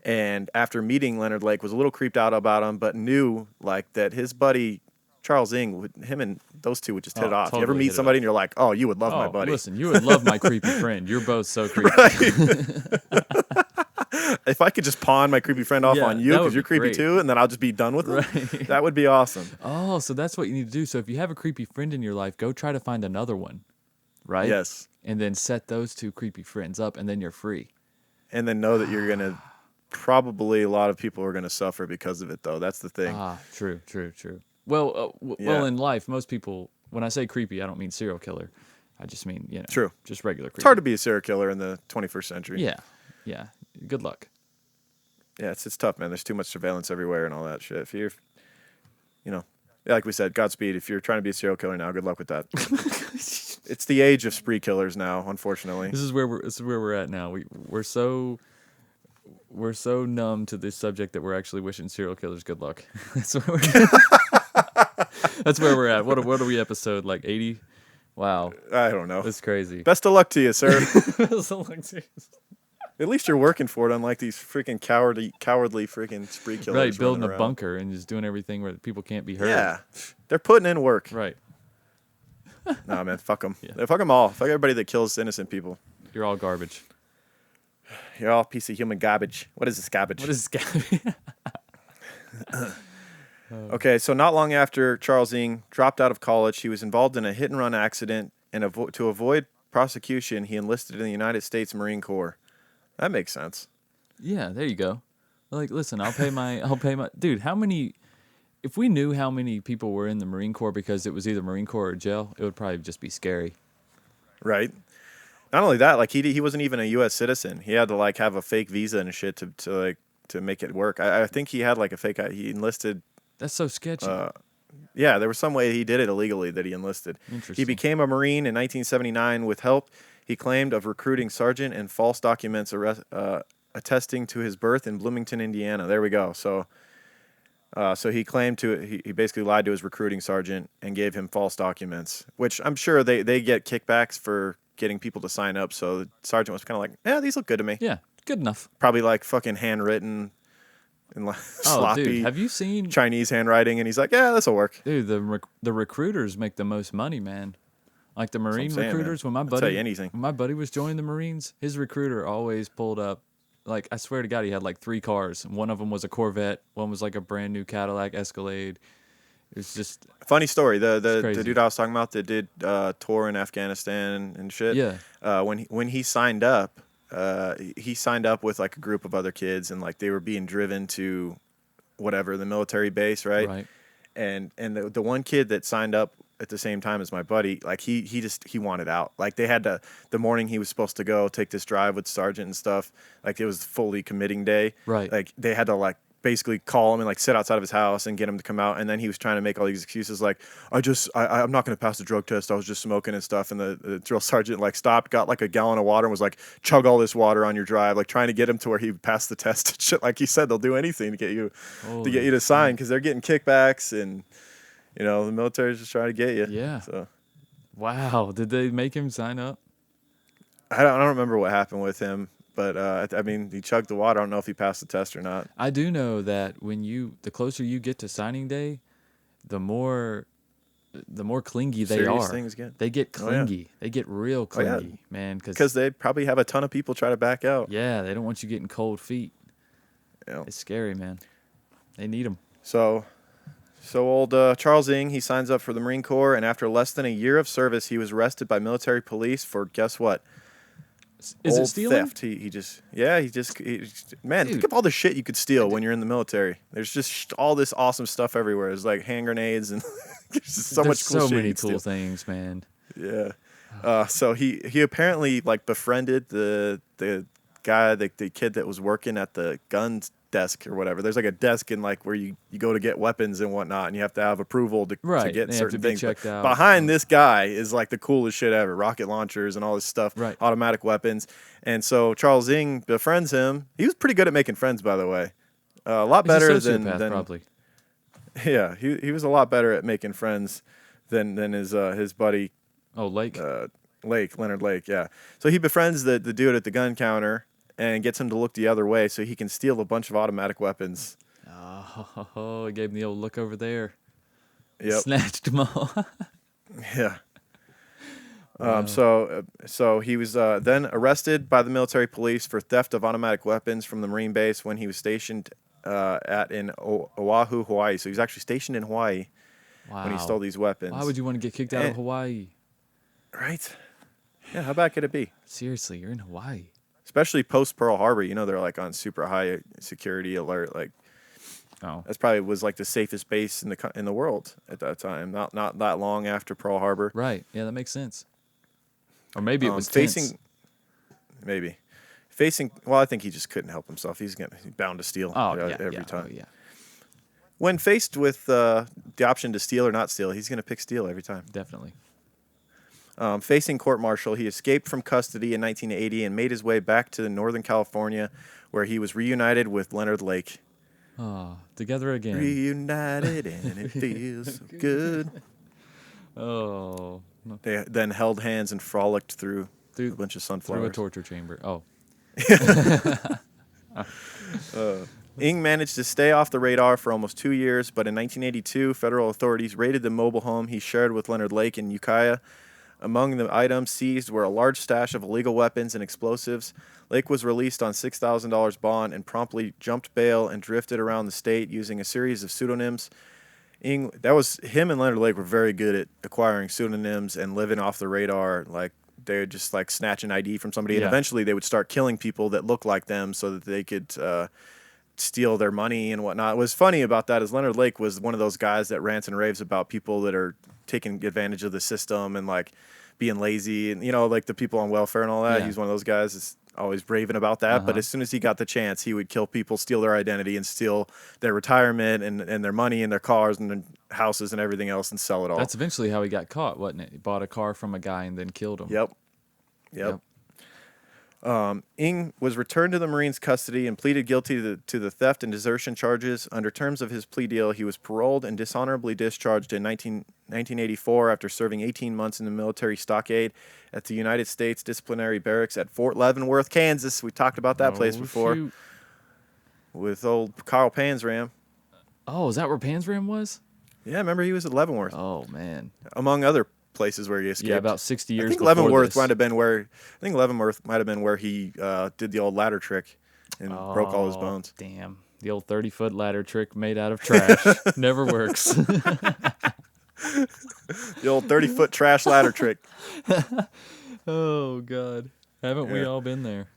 and after meeting Leonard Lake was a little creeped out about him, but knew like that his buddy Charles Ing, him and those two would just hit it off. Totally. You ever meet somebody and you're like, oh, you would love my buddy. Listen, you would love my creepy friend. You're both so creepy. If I could just pawn my creepy friend off on you because you're creepy great. too, and then I'll just be done with it, Right. that would be awesome. Oh, so that's what you need to do. So if you have a creepy friend in your life, go try to find another one, right? Yes. And then set those two creepy friends up, and then you're free. And then know that you're going to, probably a lot of people are going to suffer because of it, though. That's the thing. True. Well, well, in life, most people, when I say creepy, I don't mean serial killer. I just mean, True. Just regular creepy. It's hard to be a serial killer in the 21st century. Yeah. Good luck. Yeah, it's tough, man. There's too much surveillance everywhere and all that shit. If you're, like we said, Godspeed. If you're trying to be a serial killer now, good luck with that. It's the age of spree killers now, unfortunately. This is where we're at now. We're so numb to this subject that we're actually wishing serial killers good luck. That's where we're at. What are we episode like 80? Wow. I don't know. That's crazy. Best of luck to you, sir. Best of luck to you. At least you're working for it, unlike these freaking cowardly freaking spree killers. Right, building a bunker and just doing everything where people can't be heard. Yeah, they're putting in work. Right. Nah, man, fuck them. Yeah. Fuck them all. Fuck everybody that kills innocent people. You're all garbage. You're all a piece of human garbage. What is this garbage? What is this garbage? Okay, so not long after Charles Ing dropped out of college, he was involved in a hit-and-run accident, and to avoid prosecution, he enlisted in the United States Marine Corps. That makes sense. Yeah, there you go. Like, listen, I'll pay my dude, if we knew how many people were in the Marine Corps because it was either Marine Corps or jail, it would probably just be scary. Right. Not only that, like he wasn't even a U.S. citizen. He had to like have a fake visa and shit to make it work. I think he had like a fake. He enlisted. That's so sketchy. Yeah, there was some way he did it illegally that he enlisted. Interesting. He became a Marine in 1979 with help, he claimed, of recruiting sergeant and false documents attesting to his birth in Bloomington, Indiana. There we go. So he claimed he basically lied to his recruiting sergeant and gave him false documents, which I'm sure they get kickbacks for getting people to sign up. So the sergeant was kind of like, yeah, these look good to me. Yeah, good enough. Probably like fucking handwritten and like sloppy. Dude, have you seen Chinese handwriting? And he's like, yeah, this will work. Dude, the recruiters make the most money, man. Like the Marine recruiters. Man. When I'll tell you anything. When my buddy was joining the Marines, his recruiter always pulled up. Like, I swear to God, he had like 3 cars. One of them was a Corvette. One was like a brand new Cadillac Escalade. It was just funny story. The dude I was talking about that did tour in Afghanistan and shit. Yeah. When he signed up, he signed up with like a group of other kids, and like they were being driven to whatever the military base, right? Right. And the one kid that signed up at the same time as my buddy, like he wanted out. Like they had the morning he was supposed to go take this drive with sergeant and stuff. Like it was fully committing day. Right. Like they had to like basically call him and like sit outside of his house and get him to come out. And then he was trying to make all these excuses like, I'm not going to pass the drug test. I was just smoking and stuff. And the drill sergeant like stopped, got like a gallon of water and was like, chug all this water on your drive. Like trying to get him to where he passed the test and shit. Like he said, they'll do anything to get you to sign because they're getting kickbacks and, you know, the military's just trying to get you. Yeah. So, wow. Did they make him sign up? I don't remember what happened with him. But, I mean, he chugged the water. I don't know if he passed the test or not. I do know that the closer you get to signing day, the more clingy they Serious are. Things get. They get clingy. Oh, yeah. They get real clingy, man. Because they probably have a ton of people try to back out. Yeah, they don't want you getting cold feet. Yeah. It's scary, man. They need them. So old Charles Ing, he signs up for the Marine Corps, and after less than a year of service, he was arrested by military police for, guess what? Is old it stealing? theft. Man, think of all the shit you could steal when you're in the military. There's just all this awesome stuff everywhere. There's like hand grenades and there's just so much cool shit. So many you could cool steal. things, man. Yeah. So he apparently like befriended the guy, the kid that was working at the gun desk or whatever. There's like a desk in like where you go to get weapons and whatnot, and you have to have approval to get certain things. Checked out. Behind this guy is like the coolest shit ever. Rocket launchers and all this stuff. Right. Automatic weapons. And so Charles Ng befriends him. He was pretty good at making friends, by the way. A lot better than probably. Yeah, he was a lot better at making friends than his buddy. Oh, Lake. Leonard Lake. Yeah. So he befriends the dude at the gun counter and gets him to look the other way so he can steal a bunch of automatic weapons. Oh, he gave him the old look over there. Yep. Snatched them all. Yeah. So he was then arrested by the military police for theft of automatic weapons from the Marine base when he was stationed in Oahu, Hawaii. So he was actually stationed in Hawaii when he stole these weapons. Why would you want to get kicked out of Hawaii? Right. Yeah, how bad could it be? Seriously, you're in Hawaii. Especially post Pearl Harbor, they're like on super high security alert. Like, that's probably was like the safest base in the world at that time. Not that long after Pearl Harbor. Right. Yeah, that makes sense. Or maybe it was facing. Maybe facing. Well, I think he just couldn't help himself. He's bound to steal. Every time. Oh, yeah. When faced with the option to steal or not steal, he's gonna pick steal every time. Definitely. Facing court-martial, he escaped from custody in 1980 and made his way back to Northern California, where he was reunited with Leonard Lake. Oh, together again. Reunited and it feels so good. Oh. They then held hands and frolicked through a bunch of sunflowers. Through a torture chamber. Oh. Ng managed to stay off the radar for almost 2 years, but in 1982, federal authorities raided the mobile home he shared with Leonard Lake in Ukiah. Among the items seized were a large stash of illegal weapons and explosives. Lake was released on $6,000 bond and promptly jumped bail and drifted around the state using a series of pseudonyms. Him and Leonard Lake were very good at acquiring pseudonyms and living off the radar. Like, they would just like snatch an ID from somebody, and eventually they would start killing people that looked like them so that they could steal their money and whatnot. What's funny about that is Leonard Lake was one of those guys that rants and raves about people that are taking advantage of the system and like being lazy and like the people on welfare and all that. He's one of those guys that's always raving about that. But as soon as he got the chance, he would kill people, steal their identity, and steal their retirement and their money and their cars and their houses and everything else and sell it all. That's eventually how he got caught, wasn't it? He bought a car from a guy and then killed him. Yep. Ng was returned to the Marines' custody and pleaded guilty to the theft and desertion charges. Under terms of his plea deal, he was paroled and dishonorably discharged in 1984 after serving 18 months in the military stockade at the United States Disciplinary Barracks at Fort Leavenworth, Kansas. We talked about that place before. Shoot. With old Carl Panzram. Oh, is that where Panzram was? Yeah, remember he was at Leavenworth. Oh, man. Among other places where he escaped. Yeah, about 60 years. I think Leavenworth might have been where he did the old ladder trick and broke all his bones. Damn, the old 30-foot ladder trick made out of trash never works. The old 30-foot trash ladder trick. Oh God, haven't we all been there?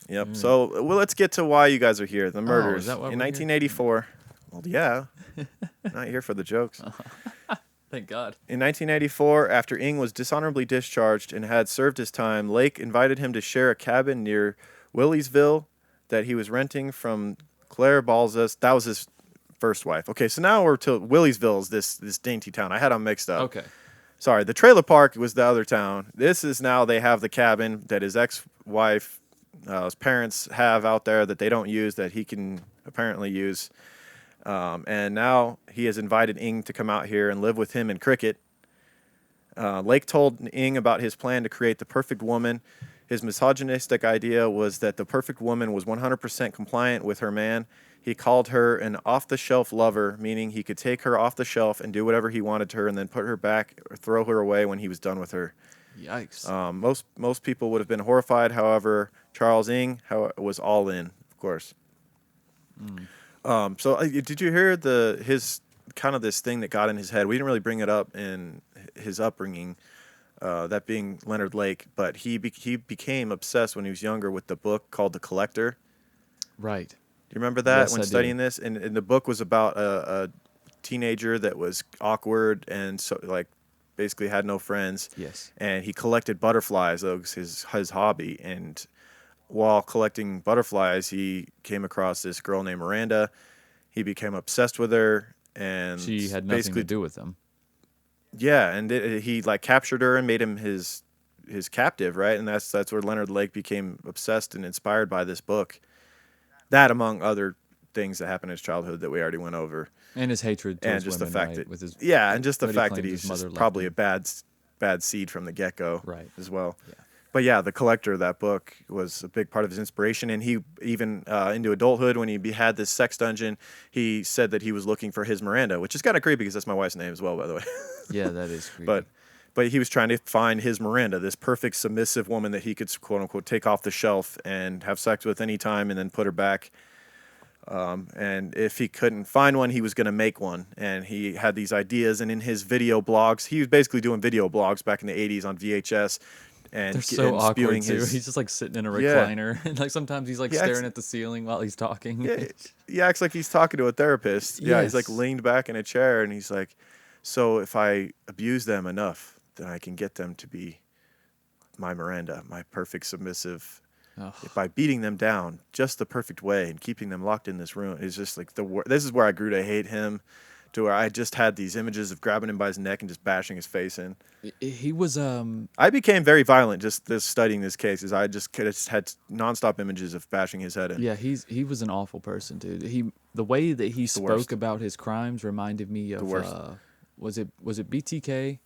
Yep. So let's get to why you guys are here. The murders is that why in we're 1984. Here? Well, yeah, not here for the jokes. Thank God. In 1984, after Ng was dishonorably discharged and had served his time, Lake invited him to share a cabin near Williesville that he was renting from Claire Balzas. That was his first wife. Okay, so now we're to Williesville is this dainty town. I had them mixed up. Okay. Sorry, the trailer park was the other town. This is now they have the cabin that his ex-wife, his parents have out there that they don't use that he can apparently use. And now he has invited Ng to come out here and live with him in Cricket. Lake told Ng about his plan to create the perfect woman. His misogynistic idea was that the perfect woman was 100% compliant with her man. He called her an off-the-shelf lover, meaning he could take her off the shelf and do whatever he wanted to her and then put her back or throw her away when he was done with her. Yikes. Most people would have been horrified. However, Charles Ng was all in, of course. So did you hear his kind of this thing that got in his head? We didn't really bring it up in his upbringing, that being Leonard Lake, but he became obsessed when he was younger with the book called The Collector. Right. Do you remember that Yes, when I studying do. this? And the book was about a teenager that was awkward and so like basically had no friends. Yes. And he collected butterflies. That was his hobby. And while collecting butterflies, he came across this girl named Miranda. He became obsessed with her, and she had nothing to do with them. Yeah, and he like captured her and made him his captive, right? And that's where Leonard Lake became obsessed and inspired by this book. That, among other things that happened in his childhood that we already went over, and his hatred towards and just women, the fact right? that with his, and just the fact that he's just probably a bad seed from the get-go, right? As well. Yeah. But yeah, the collector of that book was a big part of his inspiration, and he even into adulthood when he had this sex dungeon, he said that he was looking for his Miranda, which is kind of creepy because that's my wife's name as well, by the way. Yeah, that is creepy. But he was trying to find his Miranda, this perfect submissive woman that he could quote unquote take off the shelf and have sex with any time and then put her back. And if he couldn't find one, he was going to make one. And he had these ideas, and in his video blogs, he was basically doing video blogs back in the 80s on VHS. And they're so awkward too. He's just like sitting in a recliner, and like sometimes he's like staring at the ceiling while he's talking. Yeah, he acts like he's talking to a therapist. Yeah, yes. He's like leaned back in a chair, and he's like, "So if I abuse them enough, then I can get them to be my Miranda, my perfect submissive. By beating them down just the perfect way and keeping them locked in this room." It's just like this is where I grew to hate him, to where I just had these images of grabbing him by his neck and just bashing his face in. He was I became very violent just studying this case, as I just had nonstop images of bashing his head in. Yeah, he was an awful person, dude. The way that he spoke about his crimes reminded me of was it BTK,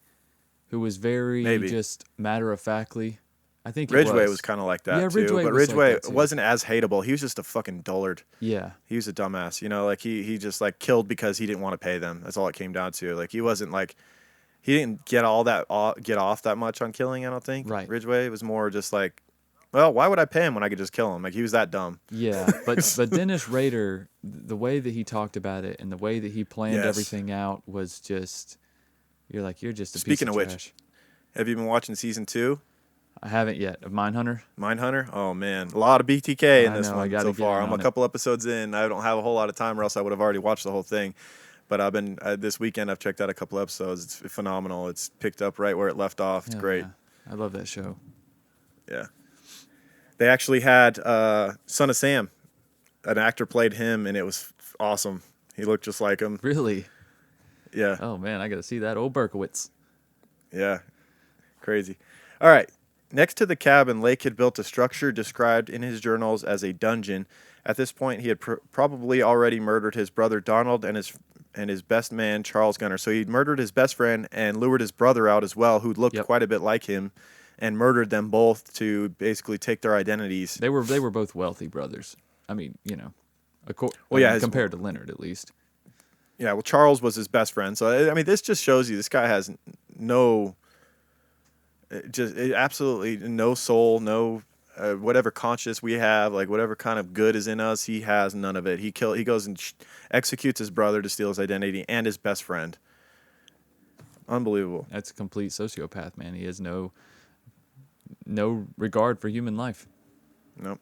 who was very just matter of factly. I think Ridgway was kind of like that too, but Ridgway wasn't as hateable. He was just a fucking dullard. Yeah, he was a dumbass. You know, like he just like killed because he didn't want to pay them. That's all it came down to. Like he wasn't like he didn't get off that much on killing. I don't think. Right. Ridgway was more just like, well, why would I pay him when I could just kill him? Like he was that dumb. Yeah, but Dennis Rader, the way that he talked about it and the way that he planned everything out was just, you're just a piece of trash. Speaking of which, have you been watching season 2? I haven't yet. Of Mindhunter? Mindhunter? Oh, man. A lot of BTK in this one so far. I'm a couple episodes in. I don't have a whole lot of time, or else I would have already watched the whole thing. But I've been this weekend, I've checked out a couple episodes. It's phenomenal. It's picked up right where it left off. It's great. Yeah. I love that show. Yeah. They actually had Son of Sam. An actor played him, and it was awesome. He looked just like him. Really? Yeah. Oh, man. I got to see that. Old Berkowitz. Yeah. Crazy. All right. Next to the cabin, Lake had built a structure described in his journals as a dungeon. At this point, he had probably already murdered his brother Donald and his best man Charles Gunner. So he'd murdered his best friend and lured his brother out as well, who looked quite a bit like him, and murdered them both to basically take their identities. They were both wealthy brothers. I mean, you know, compared to Leonard at least. Yeah, well, Charles was his best friend. So I mean, this just shows you this guy has absolutely no soul, no whatever conscience we have, like whatever kind of good is in us, he has none of it. He goes and executes his brother to steal his identity and his best friend. Unbelievable. That's a complete sociopath, man. He has no regard for human life. Nope.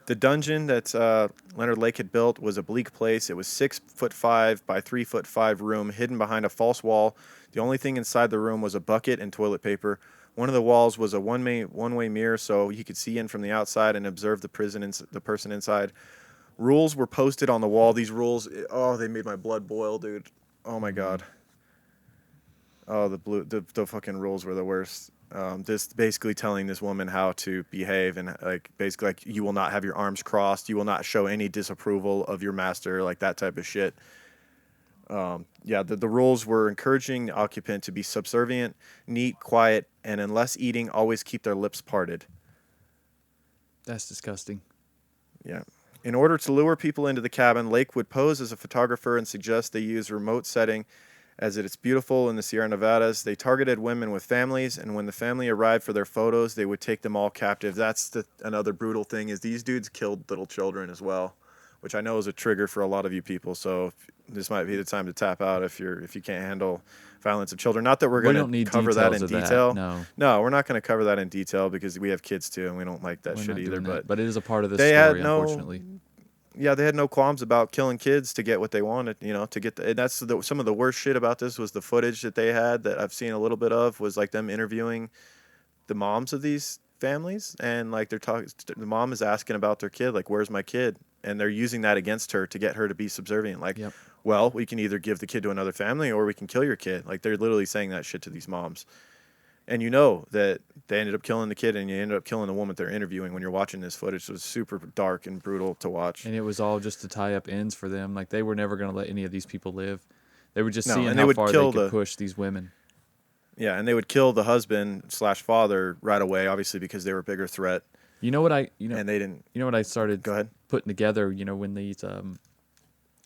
The dungeon that Leonard Lake had built was a bleak place. It was 6'5" by 3'5" room hidden behind a false wall. The only thing inside the room was a bucket and toilet paper. One of the walls was a one-way mirror, so you could see in from the outside and observe the person inside. Rules were posted on the wall. These rules, they made my blood boil, dude. Oh my god. Oh, the fucking rules were the worst. Just basically telling this woman how to behave, and basically you will not have your arms crossed, you will not show any disapproval of your master, like that type of shit. The rules were encouraging the occupant to be subservient, neat, quiet, and unless eating, always keep their lips parted. That's disgusting. Yeah. In order to lure people into the cabin, Lake would pose as a photographer and suggest they use a remote setting, as it's beautiful in the Sierra Nevadas. They targeted women with families, and when the family arrived for their photos, they would take them all captive. That's another brutal thing, is these dudes killed little children as well, which I know is a trigger for a lot of you people. So this might be the time to tap out if you can't handle violence of children. Not that we're going to cover that in detail. No, we're not going to cover that in detail because we have kids too, and we don't like that shit either. But it is a part of this story, unfortunately. Yeah, they had no qualms about killing kids to get what they wanted. You know, to get some of the worst shit about this was the footage that they had that I've seen a little bit of, was like them interviewing the moms of these families, and like they're talking. The mom is asking about their kid, like, "Where's my kid?" And they're using that against her to get her to be subservient. Like, well, we can either give the kid to another family or we can kill your kid. Like, they're literally saying that shit to these moms. And you know that they ended up killing the kid, and you ended up killing the woman they're interviewing when you're watching this footage. It was super dark and brutal to watch. And it was all just to tie up ends for them. Like, they were never going to let any of these people live. They were just seeing how far they could push these women. Yeah, and they would kill the husband/father right away, obviously, because they were a bigger threat. And they didn't. You know what I started putting together, when these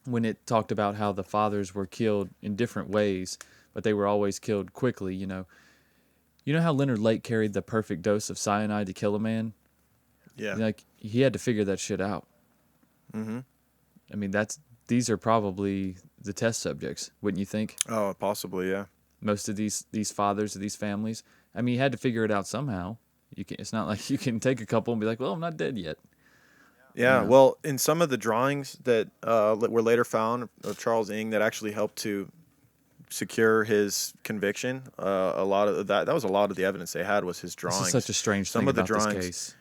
when it talked about how the fathers were killed in different ways, but they were always killed quickly, You know how Leonard Lake carried the perfect dose of cyanide to kill a man? Yeah. Like, he had to figure that shit out. Mm-hmm. I mean, these are probably the test subjects, wouldn't you think? Oh, possibly, yeah. Most of these fathers of these families. I mean, he had to figure it out somehow. It's not like you can take a couple and be like, well, I'm not dead yet. Yeah, well, in some of the drawings that were later found of Charles Ng that actually helped to secure his conviction, a lot of that was a lot of the evidence they had was his drawings. This is such a strange thing about this case.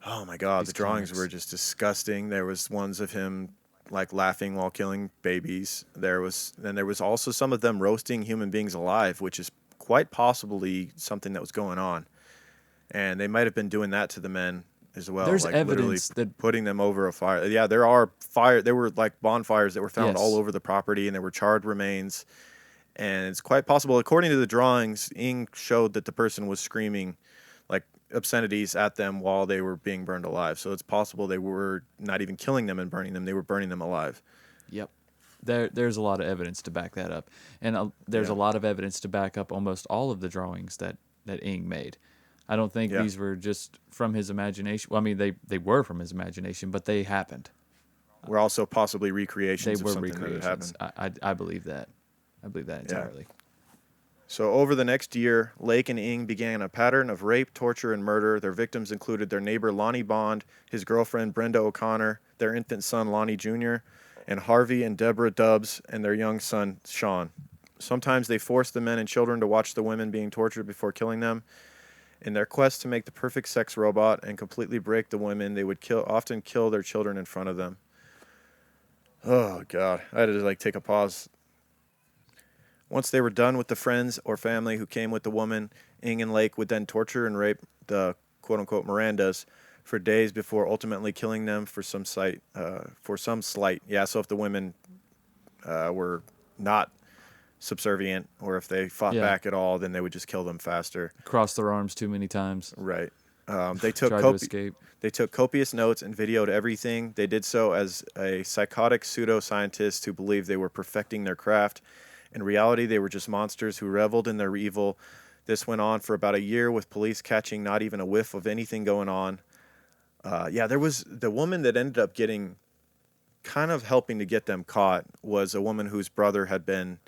Oh my God, the drawings were just disgusting. There was ones of him like laughing while killing babies. There was also some of them roasting human beings alive, which is quite possibly something that was going on. And they might have been doing that to the men as well. There's like evidence that putting them over a fire. Yeah, there are fire. There were like bonfires that were found all over the property, and there were charred remains. And it's quite possible, according to the drawings, Ng showed that the person was screaming like obscenities at them while they were being burned alive. So it's possible they were not even killing them and burning them; they were burning them alive. Yep. There's a lot of evidence to back that up, and there's a lot of evidence to back up almost all of the drawings that Ng made. I don't think these were just from his imagination. Well, I mean, they were from his imagination, but they happened. Were also possibly recreations of something recreations. that happened. I believe that. I believe that entirely. Yeah. So over the next year, Lake and Ng began a pattern of rape, torture, and murder. Their victims included their neighbor Lonnie Bond, his girlfriend Brenda O'Connor, their infant son Lonnie Jr., and Harvey and Deborah Dubbs, and their young son Sean. Sometimes they forced the men and children to watch the women being tortured before killing them. In their quest to make the perfect sex robot and completely break the women, they would often kill their children in front of them. Oh, God. I had to take a pause. Once they were done with the friends or family who came with the woman, Ng and Lake would then torture and rape the quote-unquote Mirandas for days before ultimately killing them for some slight. Yeah, so if the women were not subservient, or if they fought back at all, then they would just kill them faster. Cross their arms too many times. Right. They took Tried to escape. They took copious notes and videoed everything. They did so as a psychotic pseudo-scientist who believed they were perfecting their craft. In reality, they were just monsters who reveled in their evil. This went on for about a year, with police catching not even a whiff of anything going on. There was the woman that ended up getting, kind of helping to get them caught, was a woman whose brother had been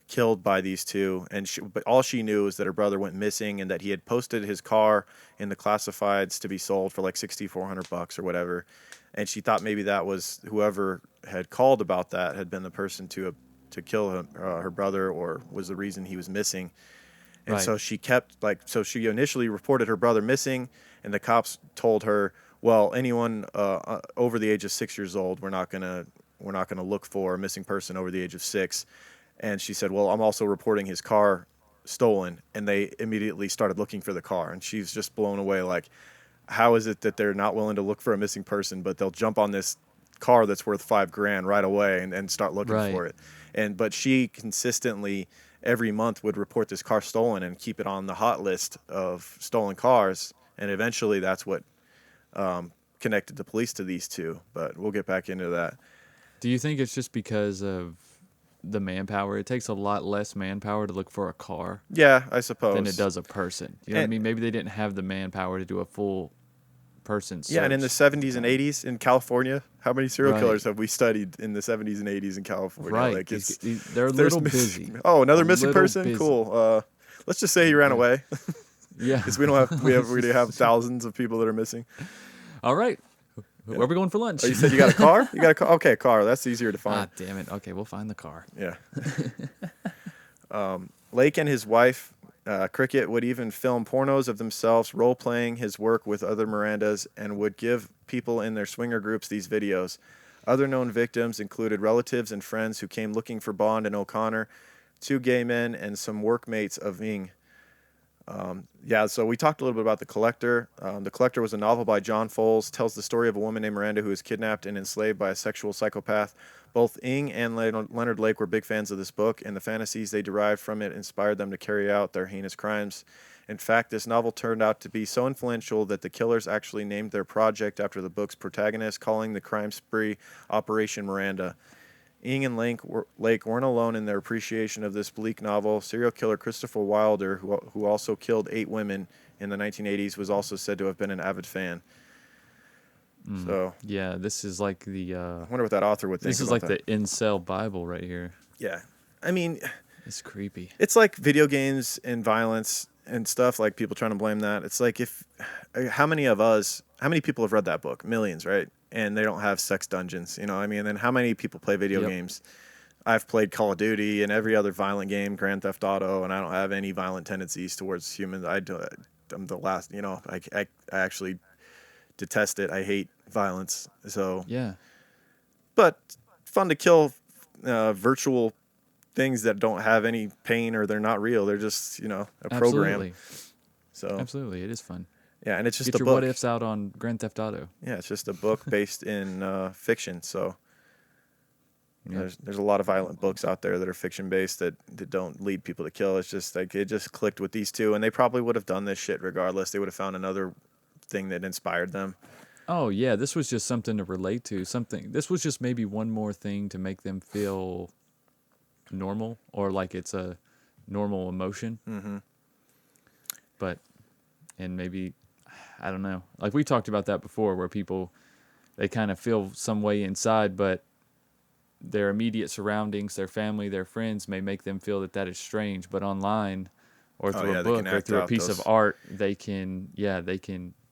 killed by these two, but all she knew was that her brother went missing and that he had posted his car in the classifieds to be sold for like $6,400 or whatever, and she thought maybe that was whoever had called about that had been the person to kill her brother, or was the reason he was missing. And so she so she initially reported her brother missing, and the cops told her, well, anyone over the age of 6 years old, we're not gonna look for a missing person over the age of 6. And she said, well, I'm also reporting his car stolen. And they immediately started looking for the car. And she's just blown away. Like, how is it that they're not willing to look for a missing person, but they'll jump on this car that's worth $5,000 right away and start looking for it? But she consistently every month would report this car stolen and keep it on the hot list of stolen cars. And eventually that's what connected the police to these two. But we'll get back into that. Do you think it's just because of the manpower? It takes a lot less manpower to look for a car. Yeah, I suppose. Than it does a person. You know what I mean? Maybe they didn't have the manpower to do a full person search. Yeah, and in the 70s and 80s in California, how many serial killers have we studied in the 70s and 80s in California? Right. Like they're a little busy. Oh, another missing person? Busy. Cool. Let's just say he ran away. Yeah. Because we have thousands of people that are missing. All right. Where are we going for lunch? Oh, you said you got a car? You got a car? Okay, car. That's easier to find. Ah, damn it. Okay, we'll find the car. Yeah. Lake and his wife Cricket would even film pornos of themselves role-playing his work with other Mirandas and would give people in their swinger groups these videos. Other known victims included relatives and friends who came looking for Bond and O'Connor, 2 gay men, and some workmates of Ing. So we talked a little bit about The Collector. The Collector was a novel by John Fowles, tells the story of a woman named Miranda who was kidnapped and enslaved by a sexual psychopath. Both Ing and Leonard Lake were big fans of this book, and the fantasies they derived from it inspired them to carry out their heinous crimes. In fact, this novel turned out to be so influential that the killers actually named their project after the book's protagonist, calling the crime spree Operation Miranda. Ing and Lake weren't alone in their appreciation of this bleak novel. Serial killer Christopher Wilder, who also killed 8 women in the 1980s, was also said to have been an avid fan. So yeah, this is like the. I wonder what that author would think. This is like the incel Bible right here. Yeah, I mean, it's creepy. It's like video games and violence and stuff. Like people trying to blame that. It's like how many people have read that book? Millions, right? And they don't have sex dungeons, you know what I mean? And then how many people play video games? I've played Call of Duty and every other violent game, Grand Theft Auto, and I don't have any violent tendencies towards humans. I'm the last, you know, I actually detest it. I hate violence. So yeah. But fun to kill virtual things that don't have any pain or they're not real. They're just, you know, a program. So absolutely, it is fun. Yeah, and it's just Get a your book. what ifs out on Grand Theft Auto. Yeah, it's just a book based in fiction. So there's a lot of violent books out there that are fiction based that don't lead people to kill. It's just like it just clicked with these two, and they probably would have done this shit regardless. They would have found another thing that inspired them. Oh yeah, this was just something to relate to. This was just maybe one more thing to make them feel normal or like it's a normal emotion. Mm-hmm. And maybe, I don't know. Like we talked about that before, where people, they kind of feel some way inside, but their immediate surroundings, their family, their friends may make them feel that is strange. But online, or through a book, or through a piece of art, they can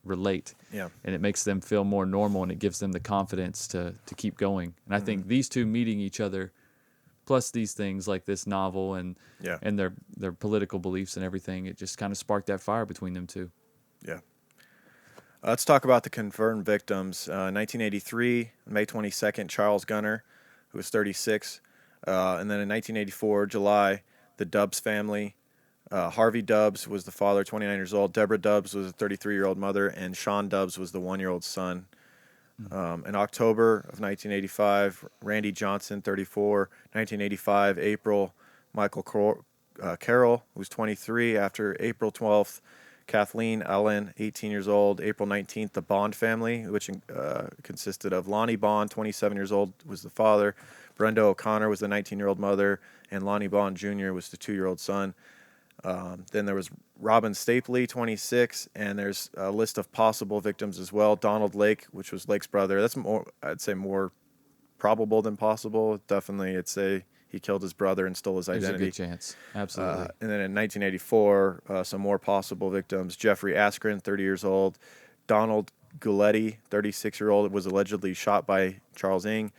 relate. Yeah. And it makes them feel more normal, and it gives them the confidence to keep going. And I think these two meeting each other, plus these things like this novel and their political beliefs and everything, it just kind of sparked that fire between them two. Yeah. Let's talk about the confirmed victims. 1983, May 22nd, Charles Gunner, who was 36. And then in 1984, July, the Dubbs family. Harvey Dubbs was the father, 29 years old. Deborah Dubbs was a 33-year-old mother. And Sean Dubbs was the 1-year-old son. In October of 1985, Randy Johnson, 34. 1985, April, Michael Carroll, who was 23. After April 12th, Kathleen Ellen, 18 years old. April 19th, the Bond family, which consisted of Lonnie Bond, 27 years old, was the father. Brenda O'Connor was the 19-year-old mother, and Lonnie Bond Jr. was the 2-year-old son. Then there was Robin Stapley, 26, and there's a list of possible victims as well. Donald Lake, which was Lake's brother. That's I'd say more probable than possible. Definitely, I'd say he killed his brother and stole his identity. There's a good chance. Absolutely. And then in 1984, some more possible victims. Jeffrey Askren, 30 years old. Donald Guletti, 36-year-old, was allegedly shot by Charles Ing.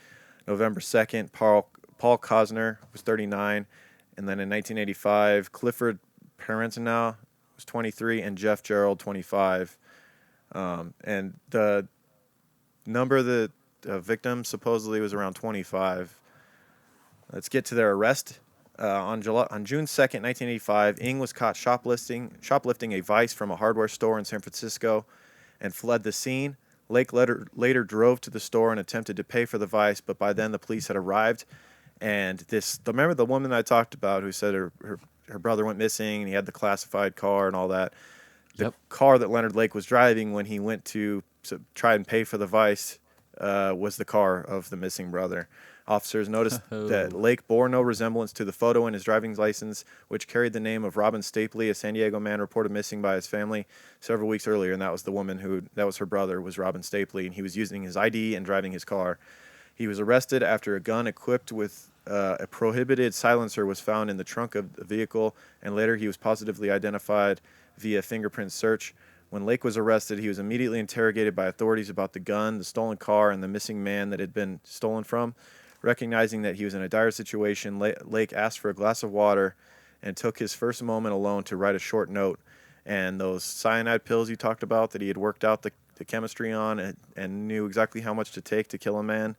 November 2nd, Paul Cosner was 39. And then in 1985, Clifford Parentinow was 23, and Jeff Gerald, 25. And the number of the victims supposedly was around 25. Let's get to their arrest. On June 2nd, 1985, Ing was caught shoplifting a vice from a hardware store in San Francisco and fled the scene. Lake later drove to the store and attempted to pay for the vice, but by then the police had arrived. And remember the woman I talked about who said her brother went missing and he had the classified car and all that? The car that Leonard Lake was driving when he went to try and pay for the vice was the car of the missing brother. Officers noticed that Lake bore no resemblance to the photo in his driving license, which carried the name of Robin Stapley, a San Diego man reported missing by his family several weeks earlier, and that was the woman that was her brother, was Robin Stapley, and he was using his ID and driving his car. He was arrested after a gun equipped with a prohibited silencer was found in the trunk of the vehicle, and later he was positively identified via fingerprint search. When Lake was arrested, he was immediately interrogated by authorities about the gun, the stolen car, and the missing man that had been stolen from. Recognizing that he was in a dire situation, Lake asked for a glass of water and took his first moment alone to write a short note. And those cyanide pills you talked about that he had worked out the chemistry on and knew exactly how much to take to kill a man,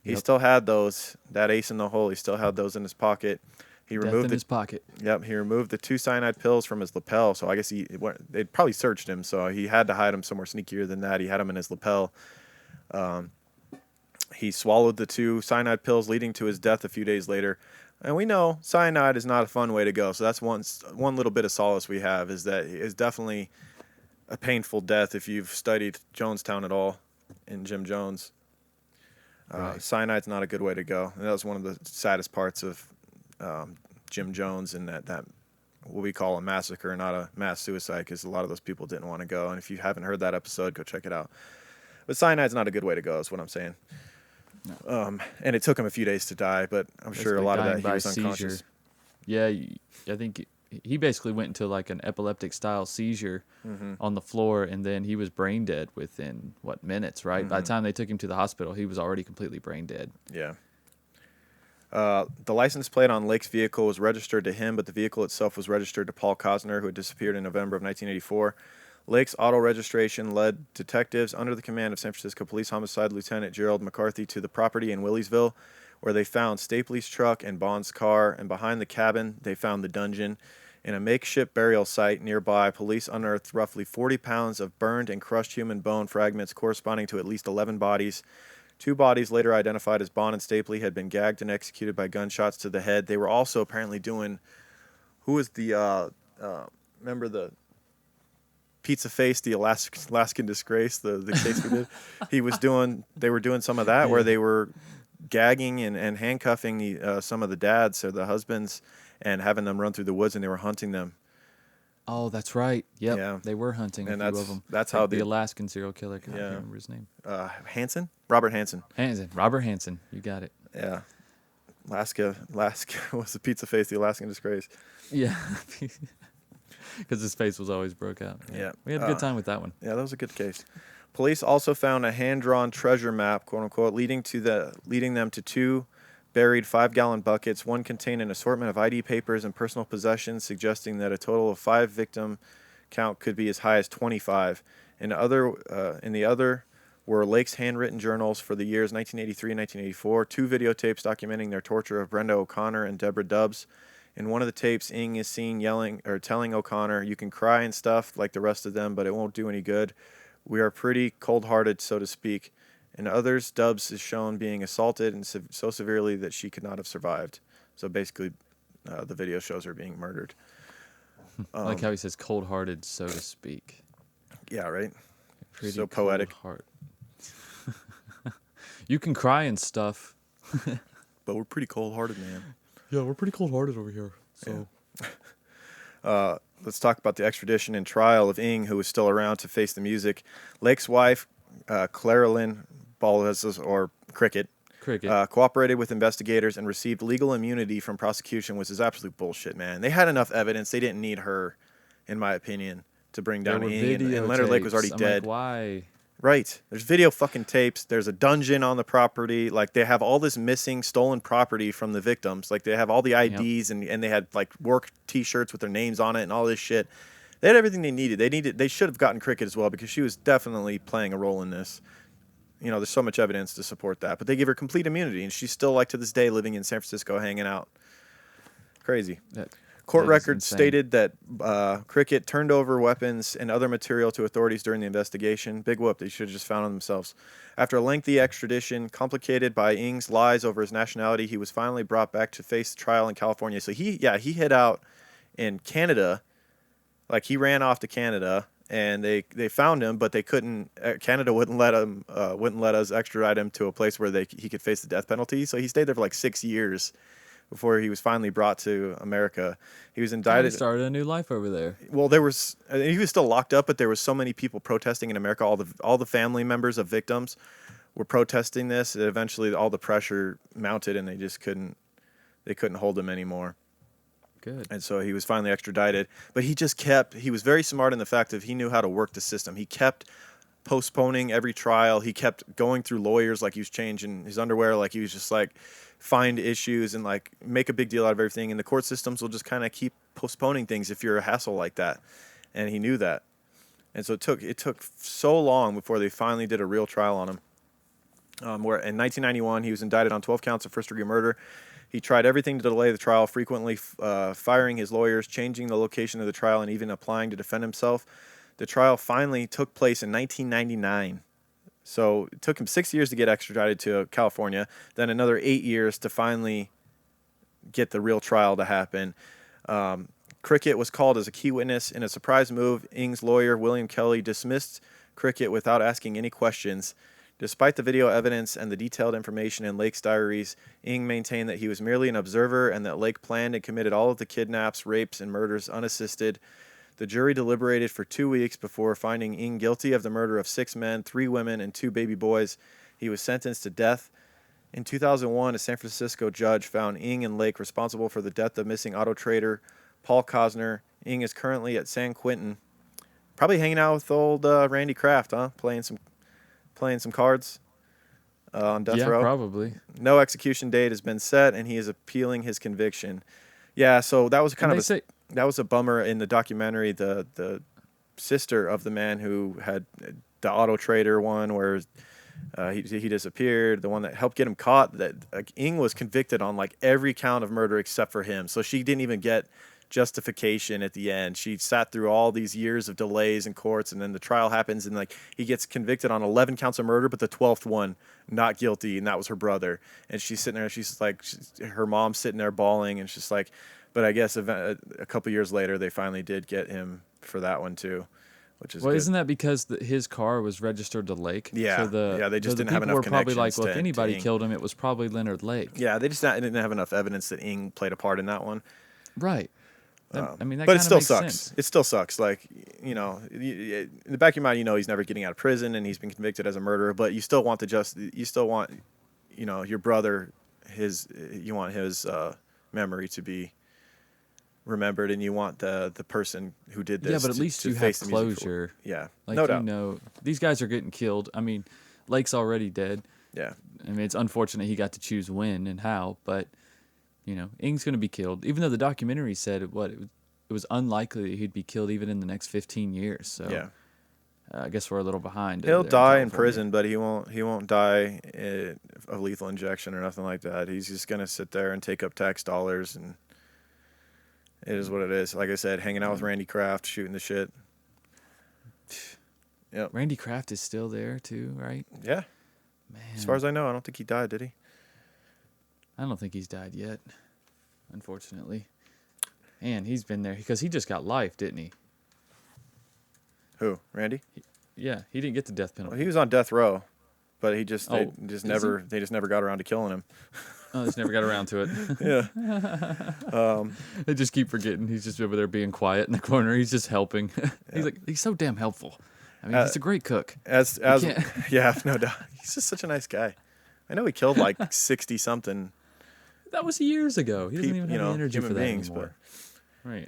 he still had those, that ace in the hole, he still had those in his pocket. He removed his pocket. Yep, he removed the 2 cyanide pills from his lapel, so I guess they'd probably searched him, so he had to hide them somewhere sneakier than that. He had them in his lapel. He swallowed the 2 cyanide pills, leading to his death a few days later. And we know cyanide is not a fun way to go, so that's one little bit of solace we have, is that it's definitely a painful death if you've studied Jonestown at all in Jim Jones. Right. Cyanide's not a good way to go. And that was one of the saddest parts of Jim Jones, and that what we call a massacre, not a mass suicide, because a lot of those people didn't want to go. And if you haven't heard that episode, go check it out. But cyanide's not a good way to go, is what I'm saying. No. And it took him a few days to die, but I'm sure a lot of that he was unconscious. Seizure. Yeah, I think he basically went into like an epileptic style seizure on the floor, and then he was brain dead within minutes, right? By the time they took him to the hospital, he was already completely brain dead. Yeah. The license plate on Lake's vehicle was registered to him, but the vehicle itself was registered to Paul Cosner, who had disappeared in November of 1984. Lake's auto registration led detectives under the command of San Francisco Police Homicide Lieutenant Gerald McCarthy to the property in Williesville, where they found Stapley's truck and Bond's car, and behind the cabin they found the dungeon. In a makeshift burial site nearby, police unearthed roughly 40 pounds of burned and crushed human bone fragments corresponding to at least 11 bodies. 2 bodies, later identified as Bond and Stapley, had been gagged and executed by gunshots to the head. They were also apparently doing... Who was the... remember the... Pizza Face, the Alaskan Disgrace, the case we did? They were doing some of that, where they were gagging and handcuffing some of the dads or the husbands and having them run through the woods, and they were hunting them. Oh, that's right. Yep. Yeah. They were hunting a few of them. That's how the Alaskan serial killer. I can't remember his name. Hansen? Robert Hansen. Robert Hansen. You got it. Yeah. Alaska was the Pizza Face, the Alaskan Disgrace. Yeah. Because his face was always broke out. Yeah. We had a good time with that one. Yeah, that was a good case. Police also found a hand-drawn treasure map, quote unquote, leading them to 2 buried 5-gallon buckets. One contained an assortment of ID papers and personal possessions, suggesting that a total of 5 victim count could be as high as 25. In the other were Lake's handwritten journals for the years 1983 and 1984, 2 videotapes documenting their torture of Brenda O'Connor and Deborah Dubbs. In one of the tapes, Ing is seen yelling or telling O'Connor, "You can cry and stuff like the rest of them, but it won't do any good. We are pretty cold-hearted, so to speak." In others, Dubbs is shown being assaulted and so severely that she could not have survived. So basically, the video shows her being murdered. I like how he says cold-hearted, so to speak. Yeah, right? Pretty so poetic. Heart. You can cry and stuff. But we're pretty cold-hearted, man. Yeah, we're pretty cold-hearted over here. So, let's talk about the extradition and trial of Ing, who was still around to face the music. Lake's wife, Clara Lynn Balazs, or Cricket, cooperated with investigators and received legal immunity from prosecution, which is absolute bullshit, man. They had enough evidence. They didn't need her, in my opinion, to bring down Ing. And Leonard Lake was already dead. Like, why? Right. There's video fucking tapes. There's a dungeon on the property. Like, they have all this missing, stolen property from the victims. Like, they have all the IDs, and they had, like, work T-shirts with their names on it and all this shit. They had everything they needed. They should have gotten Cricket as well, because she was definitely playing a role in this. You know, there's so much evidence to support that. But they give her complete immunity, and she's still, like, to this day, living in San Francisco, hanging out. Crazy. Court records stated that Cricket turned over weapons and other material to authorities during the investigation. Big whoop. They should have just found them themselves. After a lengthy extradition, complicated by Ing's lies over his nationality, he was finally brought back to face trial in California. So he hid out in Canada. Like, he ran off to Canada, and they found him, but they couldn't. Canada wouldn't let us extradite him to a place where he could face the death penalty. So he stayed there for like 6 years before he was finally brought to America. He was indicted. He started a new life over there. Well, he was still locked up, but there was so many people protesting in America. All the family members of victims were protesting this. And eventually, all the pressure mounted, and they just couldn't hold him anymore. Good. And so he was finally extradited. But he was very smart in the fact that he knew how to work the system. He kept postponing every trial. He kept going through lawyers like he was changing his underwear, like he was just like find issues and like make a big deal out of everything, and the court systems will just kind of keep postponing things if you're a hassle like that. And he knew that. And so it took so long before they finally did a real trial on him. Where in 1991, he was indicted on 12 counts of first-degree murder. He tried everything to delay the trial, frequently firing his lawyers, changing the location of the trial, and even applying to defend himself. The trial finally took place in 1999. So it took him 6 years to get extradited to California, then another 8 years to finally get the real trial to happen. Cricket was called as a key witness. In a surprise move, Ng's lawyer, William Kelly, dismissed Cricket without asking any questions. Despite the video evidence and the detailed information in Lake's diaries, Ng maintained that he was merely an observer and that Lake planned and committed all of the kidnaps, rapes, and murders unassisted. The jury deliberated for 2 weeks before finding Ng guilty of the murder of 6 men, 3 women, and 2 baby boys. He was sentenced to death. In 2001, a San Francisco judge found Ng and Lake responsible for the death of missing auto trader Paul Cosner. Ng is currently at San Quentin, probably hanging out with old Randy Kraft, playing some cards on death row. Yeah, probably. No execution date has been set, and he is appealing his conviction. Yeah, so that was that was a bummer in the documentary. The sister of the man who had the auto trader one, where he disappeared, the one that helped get him caught, that Ng was convicted on like every count of murder except for him. So she didn't even get justification at the end. She sat through all these years of delays in courts, and then the trial happens, and like he gets convicted on 11 counts of murder, but the 12th one not guilty, and that was her brother. And she's sitting there, she's like, her mom's sitting there bawling, and she's like, but I guess a couple years later they finally did get him for that one too, which is good. Isn't that because his car was registered to Lake? Yeah, so they just didn't have enough connections. People were probably like, well, if to anybody killed him, it was probably Leonard Lake. Yeah, they just didn't have enough evidence that Ng played a part in that one. Right. I mean, that but it still makes sucks. Sense. It still sucks. Like, in the back of your mind, he's never getting out of prison and he's been convicted as a murderer. But you still want your brother, you want his memory to be remembered, and you want the person who did this. Yeah, but at least you have closure. Yeah, like, no doubt. These guys are getting killed. I mean, Lake's already dead. Yeah. I mean, it's unfortunate he got to choose when and how, but. Ng's going to be killed, even though the documentary said it was unlikely that he'd be killed even in the next 15 years. So yeah, I guess we're a little behind. He'll die in prison, but he won't die of lethal injection or nothing like that. He's just going to sit there and take up tax dollars, and it is what it is. Like I said, hanging out with Randy Kraft, shooting the shit. Yep. Randy Kraft is still there too, right? Yeah. Man. As far as I know, I don't think he died, did he? I don't think he's died yet, unfortunately. And he's been there because he just got life, didn't he? Who? Randy? He didn't get the death penalty. Well, he was on death row, but they just never got around to killing him. Oh, they just never got around to it. Yeah. They just keep forgetting. He's just over there being quiet in the corner. He's just helping. He's so damn helpful. I mean, he's a great cook. Yeah, no doubt. He's just such a nice guy. I know he killed like 60 something. That was years ago. He doesn't even have the energy for that anymore. Right.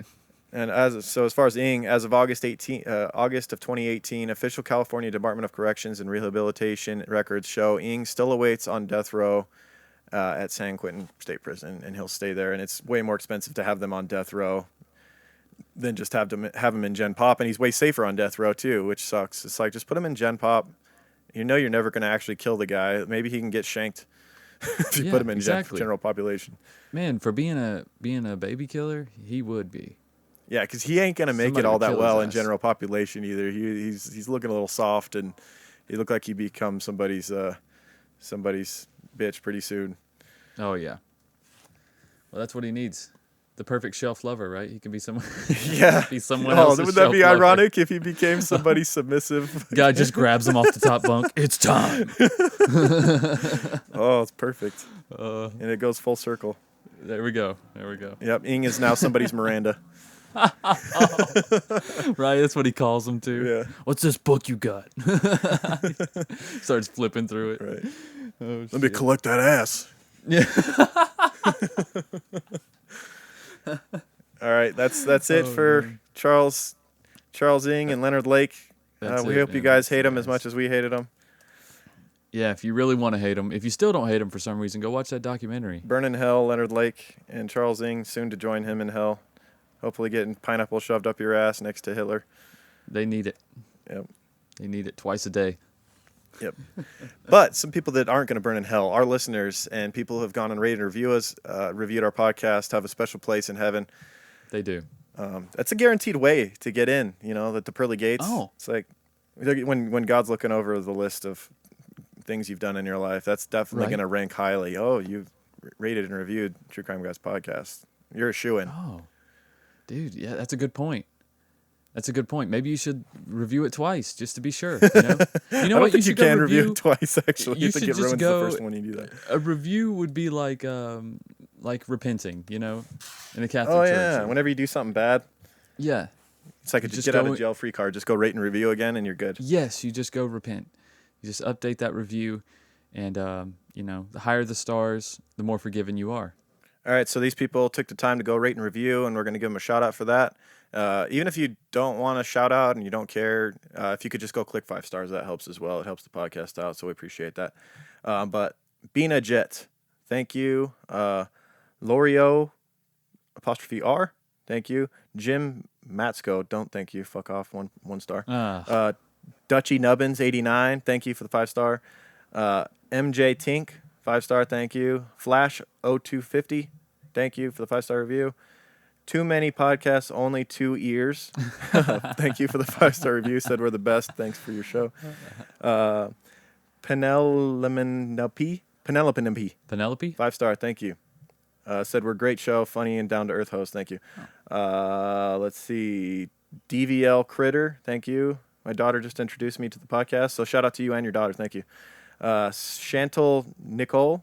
And as far as Ng, as of August of 2018, official California Department of Corrections and Rehabilitation records show Ng still awaits on death row at San Quentin State Prison, and he'll stay there. And it's way more expensive to have them on death row than just have him in Gen Pop. And he's way safer on death row too, which sucks. It's like, just put him in Gen Pop. You're never going to actually kill the guy. Maybe he can get shanked if you put him in general population. Man, for being a baby killer, he would be. Yeah, because he ain't gonna make it all that well in general population either. He's looking a little soft, and he looked like he become somebody's bitch pretty soon. Oh yeah. Well, that's what he needs. The perfect shelf lover, right? He can be someone. Yeah. Be someone else's would that be shelf ironic if he became somebody submissive? Guy just grabs him off the top bunk. It's time. Oh, it's perfect. And it goes full circle. There we go. Yep. Ng is now somebody's Miranda. Right, that's what he calls him too. Yeah. What's this book you got? Starts flipping through it. Right. Oh, let me collect that ass. Yeah. All right, that's it for man. Charles Ng and Leonard Lake. We hope you guys hate him as much as we hated him. Yeah, if you really want to hate them, if you still don't hate them for some reason, go watch that documentary. Burn in Hell, Leonard Lake, and Charles Ng, soon to join him in hell. Hopefully getting pineapple shoved up your ass next to Hitler. They need it. Yep. They need it twice a day. Yep. But some people that aren't going to burn in hell, our listeners and people who have gone and rated and reviewed our podcast, have a special place in heaven. They do. That's a guaranteed way to get in, the pearly gates. Oh. It's like when God's looking over the list of things you've done in your life, that's definitely going to rank highly. Oh, you've rated and reviewed True Crime Guys podcast. You're a shoo-in. Oh, dude, yeah, that's a good point. Maybe you should review it twice just to be sure. You know I don't what? think you can review it twice. Actually, you think should it ruins just go. The first one you do that. A review would be like repenting. In the Catholic Oh Church. yeah, whenever you do something bad. Yeah. It's like a get out of jail free card. Just go rate and review again, and you're good. Yes, you just go repent. You just update that review, and the higher the stars, the more forgiven you are. All right, so these people took the time to go rate and review, and we're going to give them a shout out for that. Even if you don't want a shout out and you don't care, if you could just go click 5 stars, that helps as well. It helps the podcast out, so we appreciate that. But Bina Jet, thank you. Lorio, 'R, thank you. Jim Matsko, don't thank you. Fuck off, one star. Dutchy Nubbins, 89, thank you for the 5 star. MJ Tink, 5 star, thank you. Flash 0250, thank you for the 5 star review. Too many podcasts, only 2 ears. Thank you for the 5 star review. Said we're the best. Thanks for your show. Penelope, 5 star. Thank you. Said we're a great show, funny and down to earth host. Thank you. Let's see. DVL Critter. Thank you. My daughter just introduced me to the podcast, so shout out to you and your daughter. Thank you. Chantel Nicole.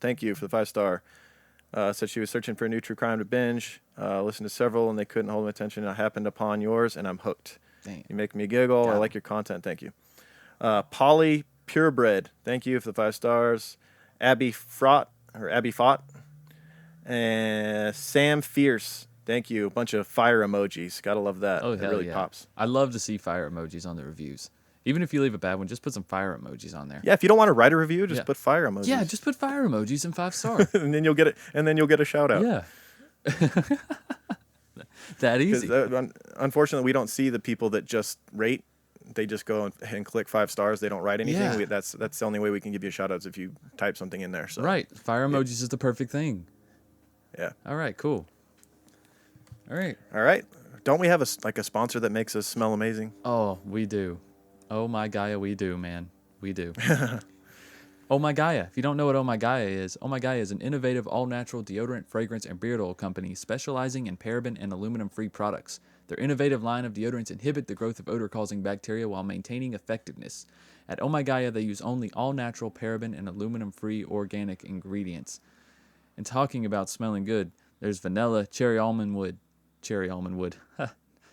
Thank you for the 5 star. Said she was searching for a new true crime to binge. Listened to several, and they couldn't hold my attention. I happened upon yours, and I'm hooked. Damn. You make me giggle. I like your content. Thank you. Polly Purebred. Thank you for the 5 stars. Abby Fott. And Sam Fierce. Thank you. A bunch of fire emojis. Gotta love that. Oh, it hell really yeah. pops. I love to see fire emojis on the reviews. Even if you leave a bad one, just put some fire emojis on there. Yeah, if you don't want to write a review, just put fire emojis. Yeah, just put fire emojis and 5 stars. and then you'll get it. And then you'll get a shout out. Yeah. That easy. Unfortunately, we don't see the people that just rate. They just go and click 5 stars. They don't write anything. Yeah. That's the only way we can give you shout outs if you type something in there. So. Right. Fire emojis is the perfect thing. Yeah. All right, cool. All right. Don't we have a sponsor that makes us smell amazing? Oh, we do. Oh my Gaia, we do, man. We do. Oh my Gaia. If you don't know what Oh my Gaia is an innovative all-natural deodorant, fragrance, and beard oil company specializing in paraben and aluminum-free products. Their innovative line of deodorants inhibit the growth of odor-causing bacteria while maintaining effectiveness. At Oh my Gaia, they use only all-natural paraben and aluminum-free organic ingredients. And talking about smelling good, there's vanilla, cherry almond wood.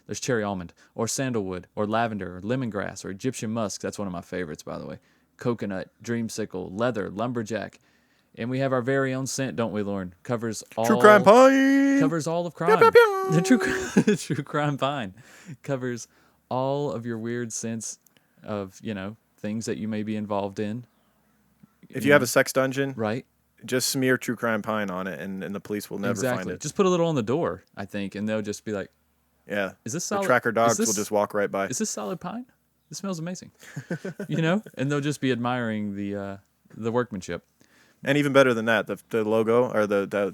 There's cherry almond, or sandalwood, or lavender, or lemongrass, or Egyptian musk. That's one of my favorites, by the way. Coconut, dreamsicle, leather, lumberjack. And we have our very own scent, don't we, Lauren? Covers all True Crime Pine. Covers all of crime. Pew, pew, pew. The True Crime Pine covers all of your weird sense of, things that you may be involved in. If you have a sex dungeon, right? Just smear True Crime Pine on it, and the police will never find it. Just put a little on the door, I think, and they'll just be like, yeah. Is this solid? The tracker dogs will just walk right by. Is this solid pine? This smells amazing. And they'll just be admiring the workmanship. And even better than that, the logo or the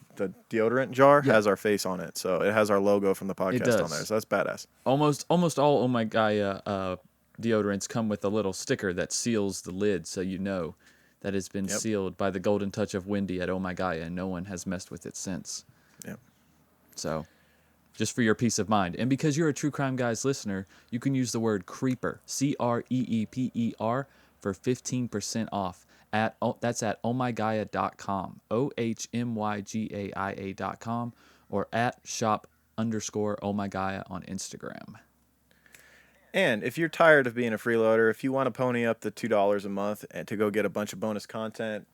deodorant jar has our face on it, so it has our logo from the podcast on there. So that's badass. Almost all Oh My Gaia deodorants come with a little sticker that seals the lid, so you know that it's been sealed by the golden touch of Wendy at Oh My Gaia, and no one has messed with it since. Yep. So, just for your peace of mind. And because you're a True Crime Guys listener, you can use the word CREEPER, CREEPER, for 15% off. That's at ohmygaia.com, OHMYGAIA.com, or at shop_ohmygaia on Instagram. And if you're tired of being a freeloader, if you want to pony up the $2 a month and to go get a bunch of bonus content,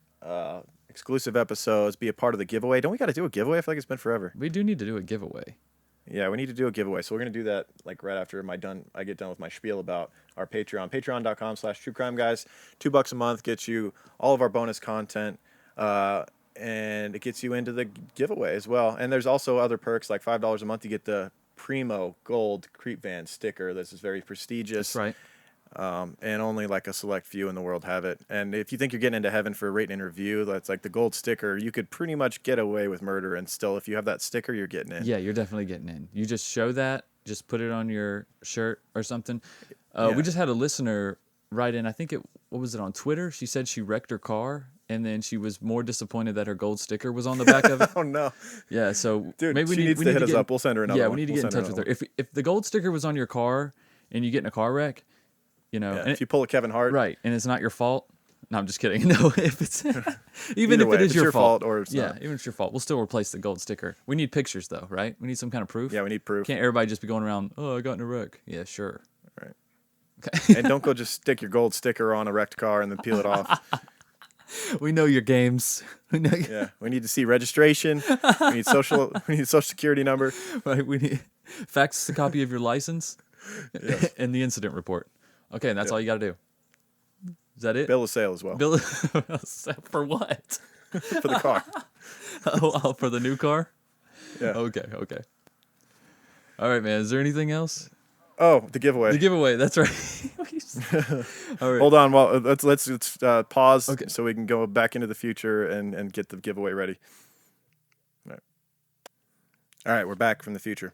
exclusive episodes, be a part of the giveaway. Don't we got to do a giveaway? I feel like it's been forever. We do need to do a giveaway. Yeah, we need to do a giveaway. So we're going to do that like right after I get done with my spiel about our Patreon. Patreon.com/truecrimeguys. $2 a month gets you all of our bonus content. And it gets you into the giveaway as well. And there's also other perks, like $5 a month. You get the Primo Gold Creep Van sticker. This is very prestigious. That's right. And only like a select few in the world have it. And if you think you're getting into heaven for a rate and review, that's like the gold sticker. You could pretty much get away with murder, and still, if you have that sticker, you're getting in. Yeah, you're definitely getting in. You just show that, just put it on your shirt or something. We just had a listener write in, I think what was it, on Twitter? She said she wrecked her car, and then she was more disappointed that her gold sticker was on the back of it. Oh, no. Yeah, so dude, maybe she needs to hit us up. We'll send her another one. Yeah, we need to get in touch with her. If the gold sticker was on your car and you get in a car wreck, you know, if you pull a Kevin Hart, right, and it's not your fault. No, I'm just kidding. No, if it's even if way, it is your fault, or it's not. even if it's your fault, we'll still replace the gold sticker. We need pictures though, right? We need some kind of proof. Yeah, we need proof. Can't everybody just be going around? Oh, I got in a wreck. Yeah, sure. Right. Okay. And don't go just stick your gold sticker on a wrecked car and then peel it off. We know your games. We know. Yeah, we need to see registration. We need social security number. Right. We need fax a copy of your license and the incident report. Okay, and that's all you got to do. Is that it? Bill of sale as well. Bill for what? For the car. Oh, for the new car? Yeah. Okay. All right, man. Is there anything else? Oh, the giveaway. The giveaway. That's right. All right. Hold on. Well, let's pause so we can go back into the future and get the giveaway ready. All right, we're back from the future,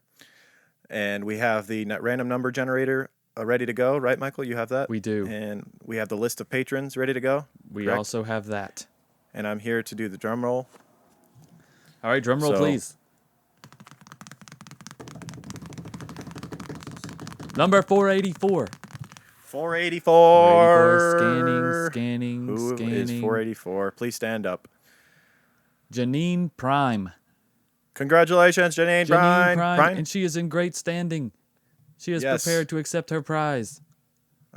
and we have the random number generator ready to go. Right, Michael? You have that? We do. And we have the list of patrons ready to go. We correct? also have that. And I'm here to do the drum roll. All right, drum roll, please. Number 484. 484. Scanning. Who is 484? Please stand up. Janine Prime. Congratulations, Janine Prime. And she is in great standing. She is prepared to accept her prize.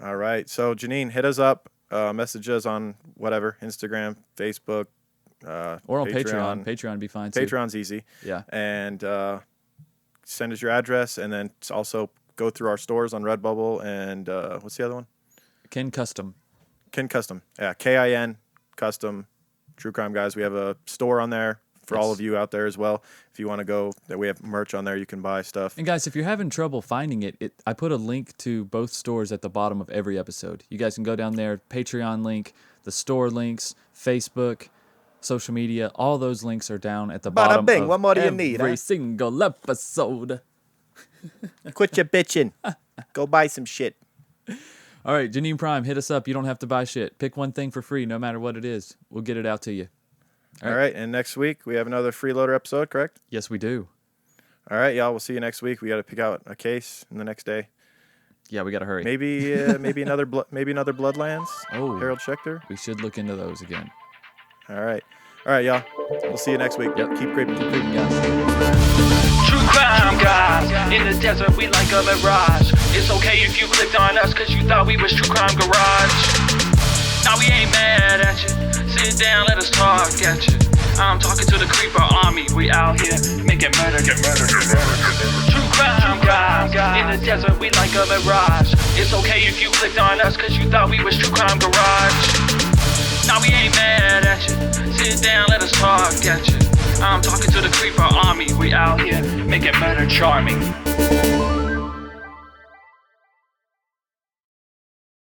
All right. So, Janine, hit us up. Message us on whatever, Instagram, Facebook, or on Patreon. Patreon would be fine, too. Patreon's easy. Yeah. And send us your address, and then also go through our stores on Redbubble and what's the other one? Kin Custom. Yeah, KIN Custom. True Crime Guys. We have a store on there for all of you out there as well. If you want to go, we have merch on there. You can buy stuff. And guys, if you're having trouble finding it, I put a link to both stores at the bottom of every episode. You guys can go down there, Patreon link, the store links, Facebook, social media. All those links are down at the bottom of what more do you need, every single episode. Quit your bitching. Go buy some shit. All right, Janine Prime, hit us up. You don't have to buy shit. Pick one thing for free, no matter what it is. We'll get it out to you. All right, and next week we have another freeloader episode, correct? Yes, we do. All right, y'all. We'll see you next week. We got to pick out a case in the next day. Yeah, we got to hurry. Maybe another Bloodlands. Oh, Harold Schechter. We should look into those again. All right, y'all. We'll see you next week. Yep. Keep creeping, guys. True crime guys, in the desert we like a mirage. It's okay if you clicked on us cause you thought we was True Crime Garage. Now we ain't mad at you, sit down, let us talk at you. I'm talking to the creeper army, we out here making murder. True crime guys, in the desert we like a mirage. It's okay if you clicked on us cause you thought we was True Crime Garage. Now we ain't mad at you, sit down, let us talk at you. I'm talking to the creeper army, we out here making murder charming.